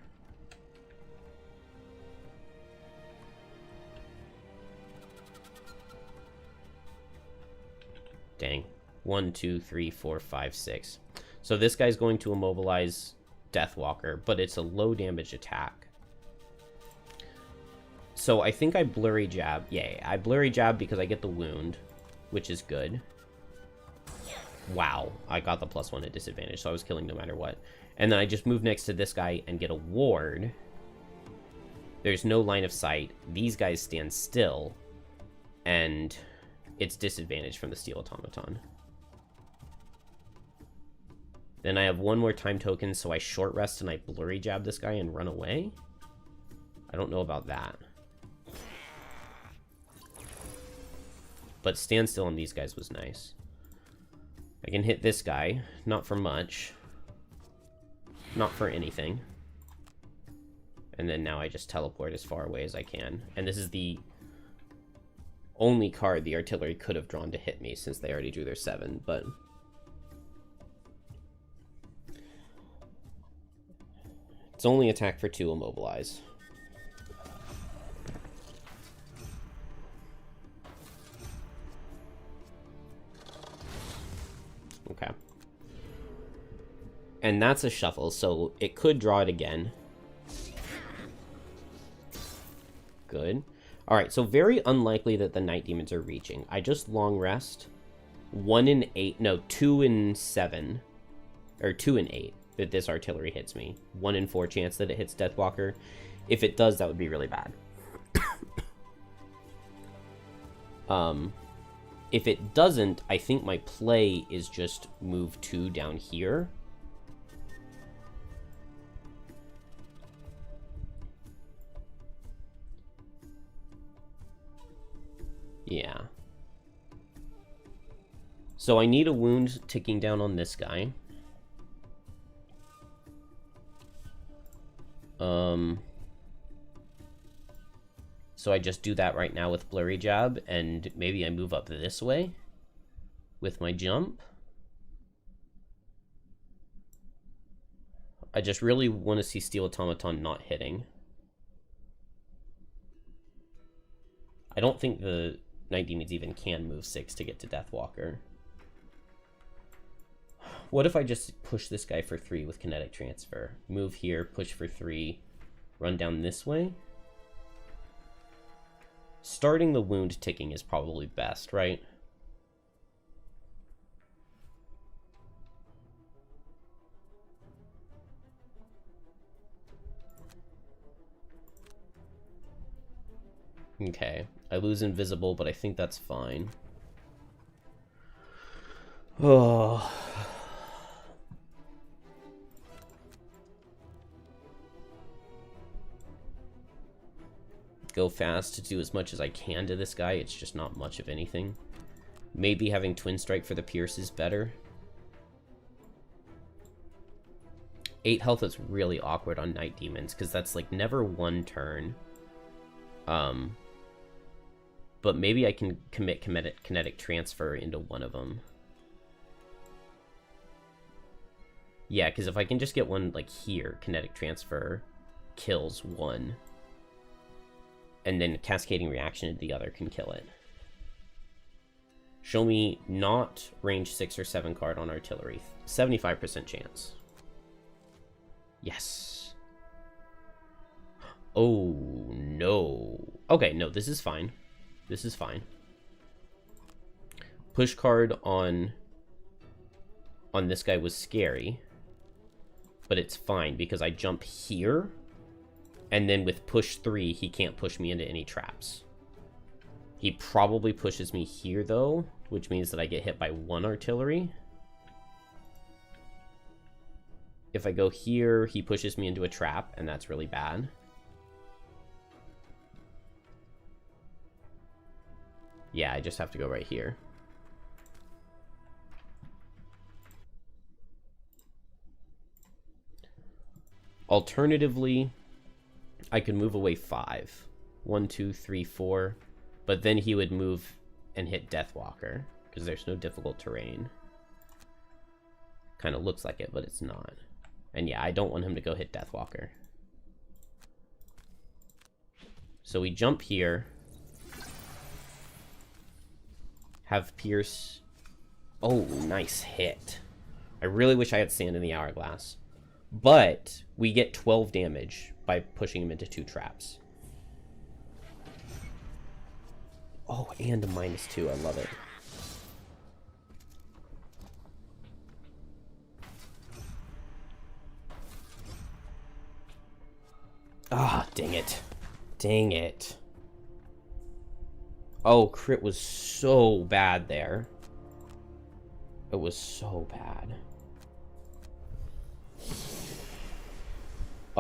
Dang. 1, 2, 3, 4, 5, 6. So this guy's going to immobilize Deathwalker, but it's a low damage attack. So I think I Blurry Jab. Yeah, I Blurry Jab because I get the wound, which is good. Wow, I got the +1 at disadvantage, so I was killing no matter what. And then I just move next to this guy and get a ward. There's no line of sight. These guys stand still, and it's disadvantage from the Steel Automaton. Then I have one more time token, so I short rest and I Blurry Jab this guy and run away. I don't know about that. But standstill on these guys was nice. I can hit this guy. Not for much. Not for anything. And then now I just teleport as far away as I can. And this is the only card the artillery could have drawn to hit me, since they already drew their 7, but... It's only attack for 2, immobilize. Okay. And that's a shuffle, so it could draw it again. Good. Alright, so very unlikely that the Night Demons are reaching. I just long rest. 1 in 8, no, 2 in 7. Or 2 in 8 that this artillery hits me. 1 in 4 chance that it hits Deathwalker. If it does, that would be really bad. If it doesn't, I think my play is just move 2 down here. Yeah. So I need a wound ticking down on this guy. So I just do that right now with Blurry Jab, and maybe I move up this way with my jump. I just really want to see Steel Automaton not hitting. I don't think the Night Demons even can move 6 to get to Deathwalker. What if I just push this guy for 3 with Kinetic Transfer? Move here, push for 3, run down this way? Starting the wound ticking is probably best, right? Okay, I lose invisible, but I think that's fine. Oh. Go fast to do as much as I can to this guy. It's just not much of anything. Maybe having Twin Strike for the Pierce is better. 8 health is really awkward on Night Demons, because that's like never 1 turn. But maybe I can commit kinetic transfer into one of them. Yeah, because if I can just get one like here, kinetic transfer kills 1. And then cascading reaction into the other can kill it. Show me not range 6 or 7 card on artillery. 75% chance. Yes. Oh, no. Okay, no, this is fine. This is fine. Push card on this guy was scary. But it's fine because I jump here. And then with push 3, he can't push me into any traps. He probably pushes me here, though, which means that I get hit by 1 artillery. If I go here, he pushes me into a trap, and that's really bad. Yeah, I just have to go right here. Alternatively, I could move away 5. 1, 2, 3, 4. But then he would move and hit Deathwalker, because there's no difficult terrain. Kind of looks like it, but it's not. And yeah, I don't want him to go hit Deathwalker. So we jump here. Have Pierce. Oh, nice hit. I really wish I had Sand in the Hourglass. But we get 12 damage by pushing him into 2 traps. Oh, and a -2. I love it. Ah, dang it. Dang it. Oh, crit was so bad there. It was so bad.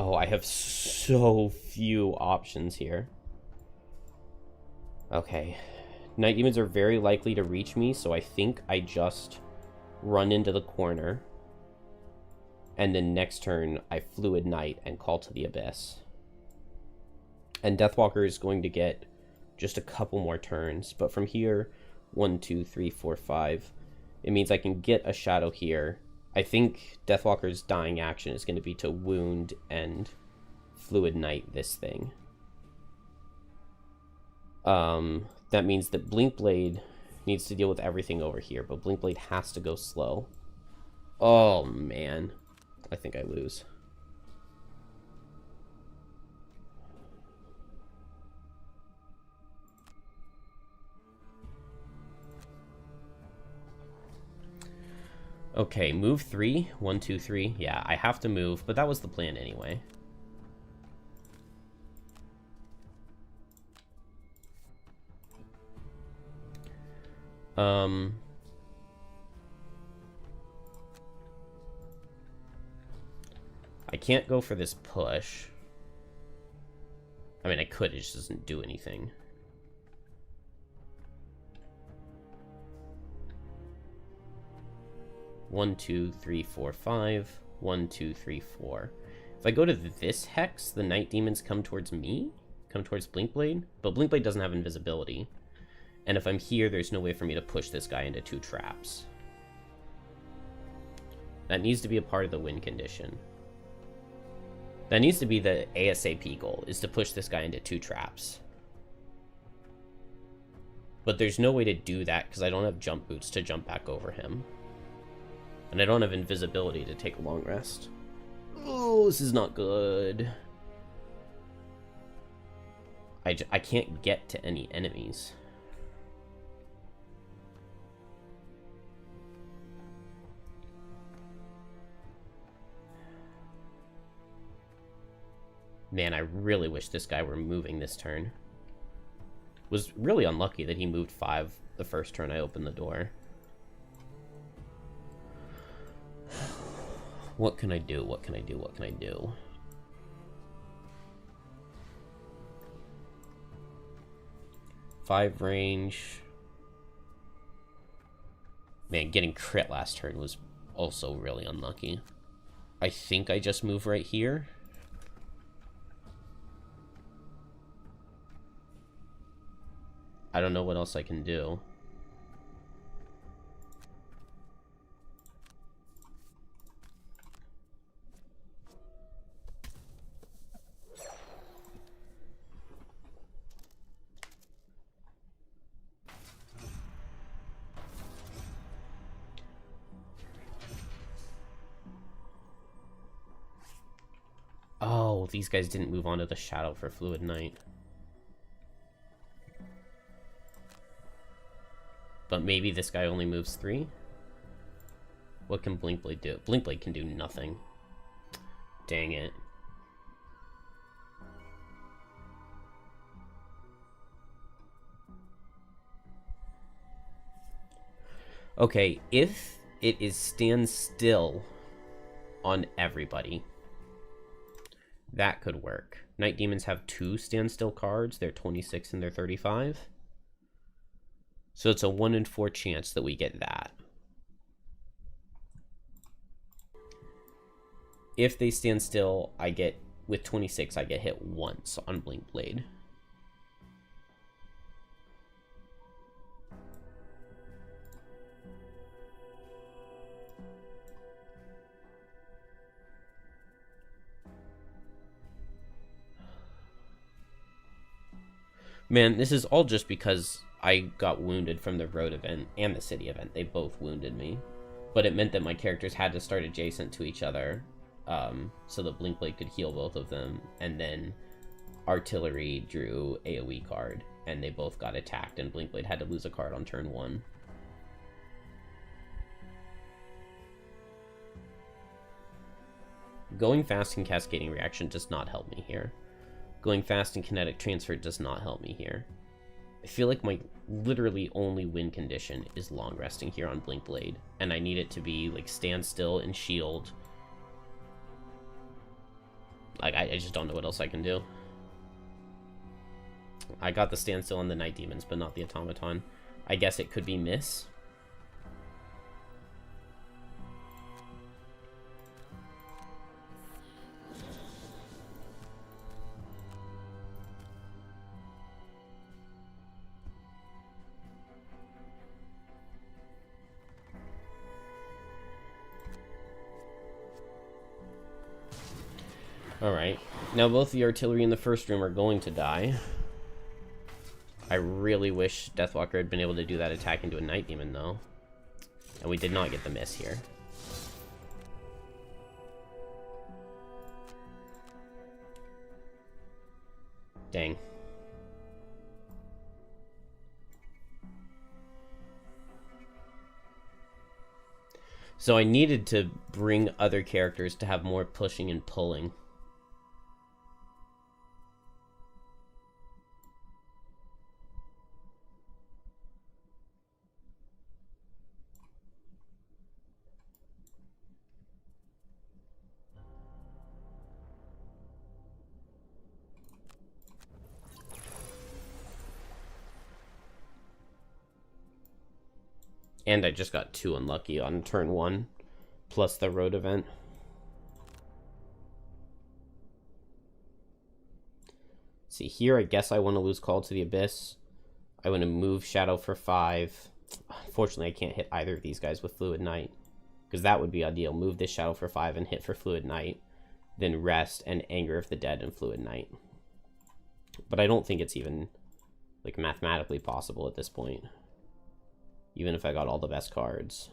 Oh, I have so few options here. Okay. Night Demons are very likely to reach me, so I think I just run into the corner. And then next turn, I Fluid Knight and Call to the Abyss. And Deathwalker is going to get just a couple more turns. But from here, 1, 2, 3, 4, 5. It means I can get a Shadow here. I think Deathwalker's dying action is going to be to wound and Fluid Knight this thing. That means that Blinkblade needs to deal with everything over here, but Blinkblade has to go slow. Oh, man. I think I lose. Okay, move 3. 1, 2, 3. Yeah, I have to move, but that was the plan anyway. I can't go for this push. I mean, I could, it just doesn't do anything. One, 2, 3, 4, 5. 1, 2, 3, 4. If I go to this hex, the Night Demons come towards me? Come towards Blinkblade? But Blinkblade doesn't have invisibility. And if I'm here, there's no way for me to push this guy into 2 traps. That needs to be a part of the win condition. That needs to be the ASAP goal, is to push this guy into 2 traps. But there's no way to do that because I don't have jump boots to jump back over him. And I don't have invisibility to take a long rest. Oh, this is not good. I can't get to any enemies. Man, I really wish this guy were moving this turn. Was really unlucky that he moved 5 the first turn I opened the door. What can I do? What can I do? What can I do? Five range. Man, getting crit last turn was also really unlucky. I think I just move right here. I don't know what else I can do. Oh, these guys didn't move on to the Shadow for Fluid Knight. But maybe this guy only moves 3? What can Blinkblade do? Blinkblade can do nothing. Dang it. Okay, if it is stand still on everybody, that could work. Night Demons have 2 standstill cards. They're 26 and they're 35. So it's a 1 in 4 chance that we get that. If they stand still, I get, with 26, I get hit once on Blinkblade. Man, this is all just because I got wounded from the road event and the city event. They both wounded me. But it meant that my characters had to start adjacent to each other, so the Blinkblade could heal both of them. And then Artillery drew AoE card, and they both got attacked, and Blinkblade had to lose a card on turn 1. Going fast and Cascading Reaction does not help me here. Going fast and Kinetic Transfer does not help me here. I feel like my literally only win condition is long resting here on Blinkblade, and I need it to be like stand still and shield. Like, I just don't know what else I can do. I got the standstill on the Night Demons, but not the Automaton. I guess it could be miss. Alright. Now both the artillery in the first room are going to die. I really wish Deathwalker had been able to do that attack into a Night Demon, though. And we did not get the miss here. Dang. So I needed to bring other characters to have more pushing and pulling. And I just got 2 unlucky on turn 1, plus the road event. See, here I guess I want to lose Call to the Abyss. I want to move Shadow for 5. Unfortunately, I can't hit either of these guys with Fluid Knight, because that would be ideal. Move this Shadow for 5 and hit for Fluid Knight, then rest and Anger of the Dead and Fluid Knight. But I don't think it's even, like, mathematically possible at this point. Even if I got all the best cards.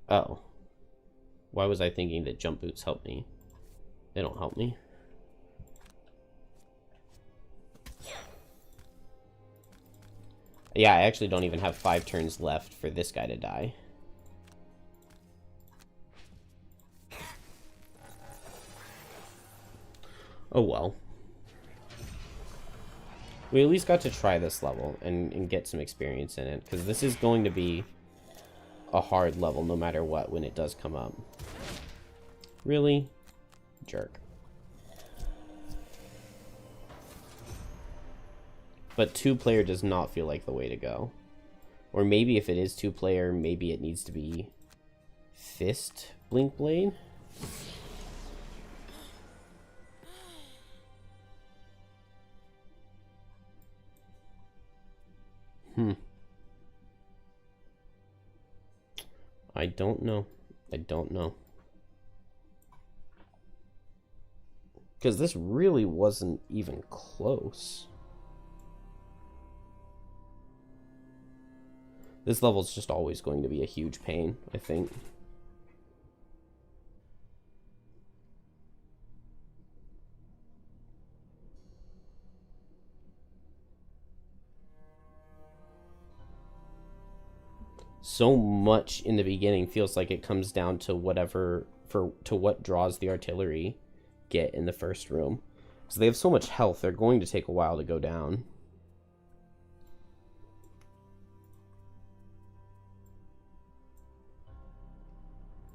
Oh. Why was I thinking that jump boots help me? They don't help me. Yeah, I actually don't even have 5 turns left for this guy to die. Oh well. We at least got to try this level and get some experience in it, because this is going to be a hard level no matter what when it does come up. Really? Jerk. But 2-player does not feel like the way to go. Or maybe if it is 2-player, maybe it needs to be Fist Blink Blade? I don't know. I don't know. Because this really wasn't even close. This level's just always going to be a huge pain, I think. So much in the beginning feels like it comes down to whatever, to what draws the artillery get in the first room. So they have so much health, they're going to take a while to go down.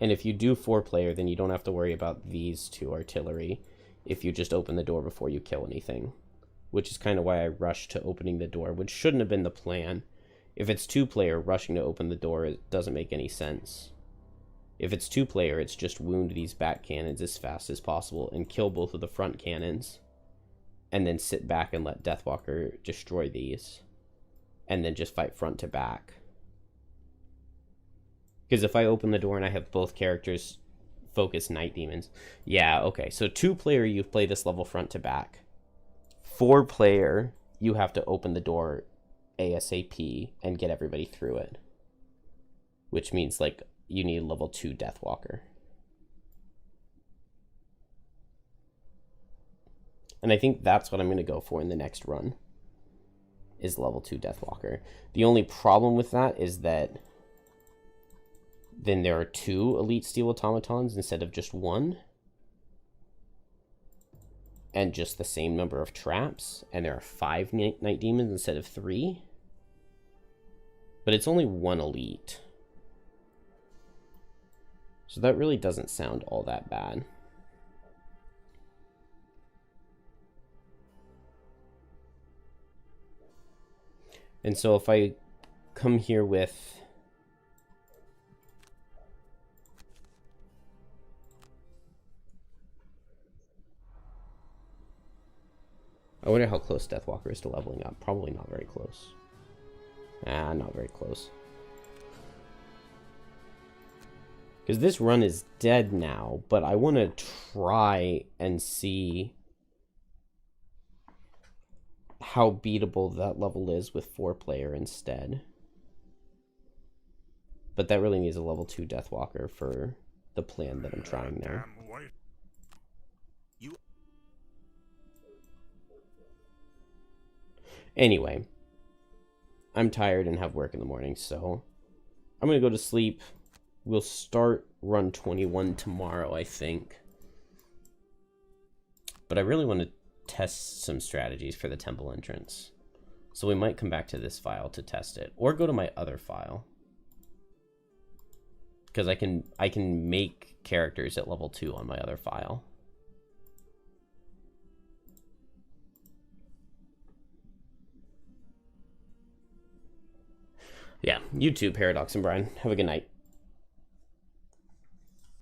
And if you do 4-player, then you don't have to worry about these 2 artillery if you just open the door before you kill anything. Which is kind of why I rushed to opening the door, which shouldn't have been the plan. If it's 2-player, rushing to open the door, it doesn't make any sense. If it's 2-player, it's just wound these back cannons as fast as possible and kill both of the front cannons. And then sit back and let Deathwalker destroy these. And then just fight front to back. Because if I open the door and I have both characters focus Night Demons... Yeah, okay. So 2-player, you play this level front to back. 4-player, you have to open the door ASAP and get everybody through it, which means like you need level 2 Deathwalker, and I think that's what I'm going to go for in the next run is level 2 Deathwalker. The only problem with that is that then there are 2 Elite Steel Automatons instead of just 1. and just the same number of traps, and there are 5 night demons instead of 3. But it's only 1 elite. So that really doesn't sound all that bad. And so if I come here with... I wonder how close Deathwalker is to leveling up. Probably not very close. Not very close. Because this run is dead now, but I want to try and see how beatable that level is with 4-player instead. But that really needs a level 2 Deathwalker for the plan that I'm trying there. Anyway, I'm tired and have work in the morning, so I'm going to go to sleep. We'll start run 21 tomorrow, I think. But I really want to test some strategies for the temple entrance. So we might come back to this file to test it, or go to my other file. Because I can make characters at level 2 on my other file. Yeah, you too, Paradox and Brian. Have a good night.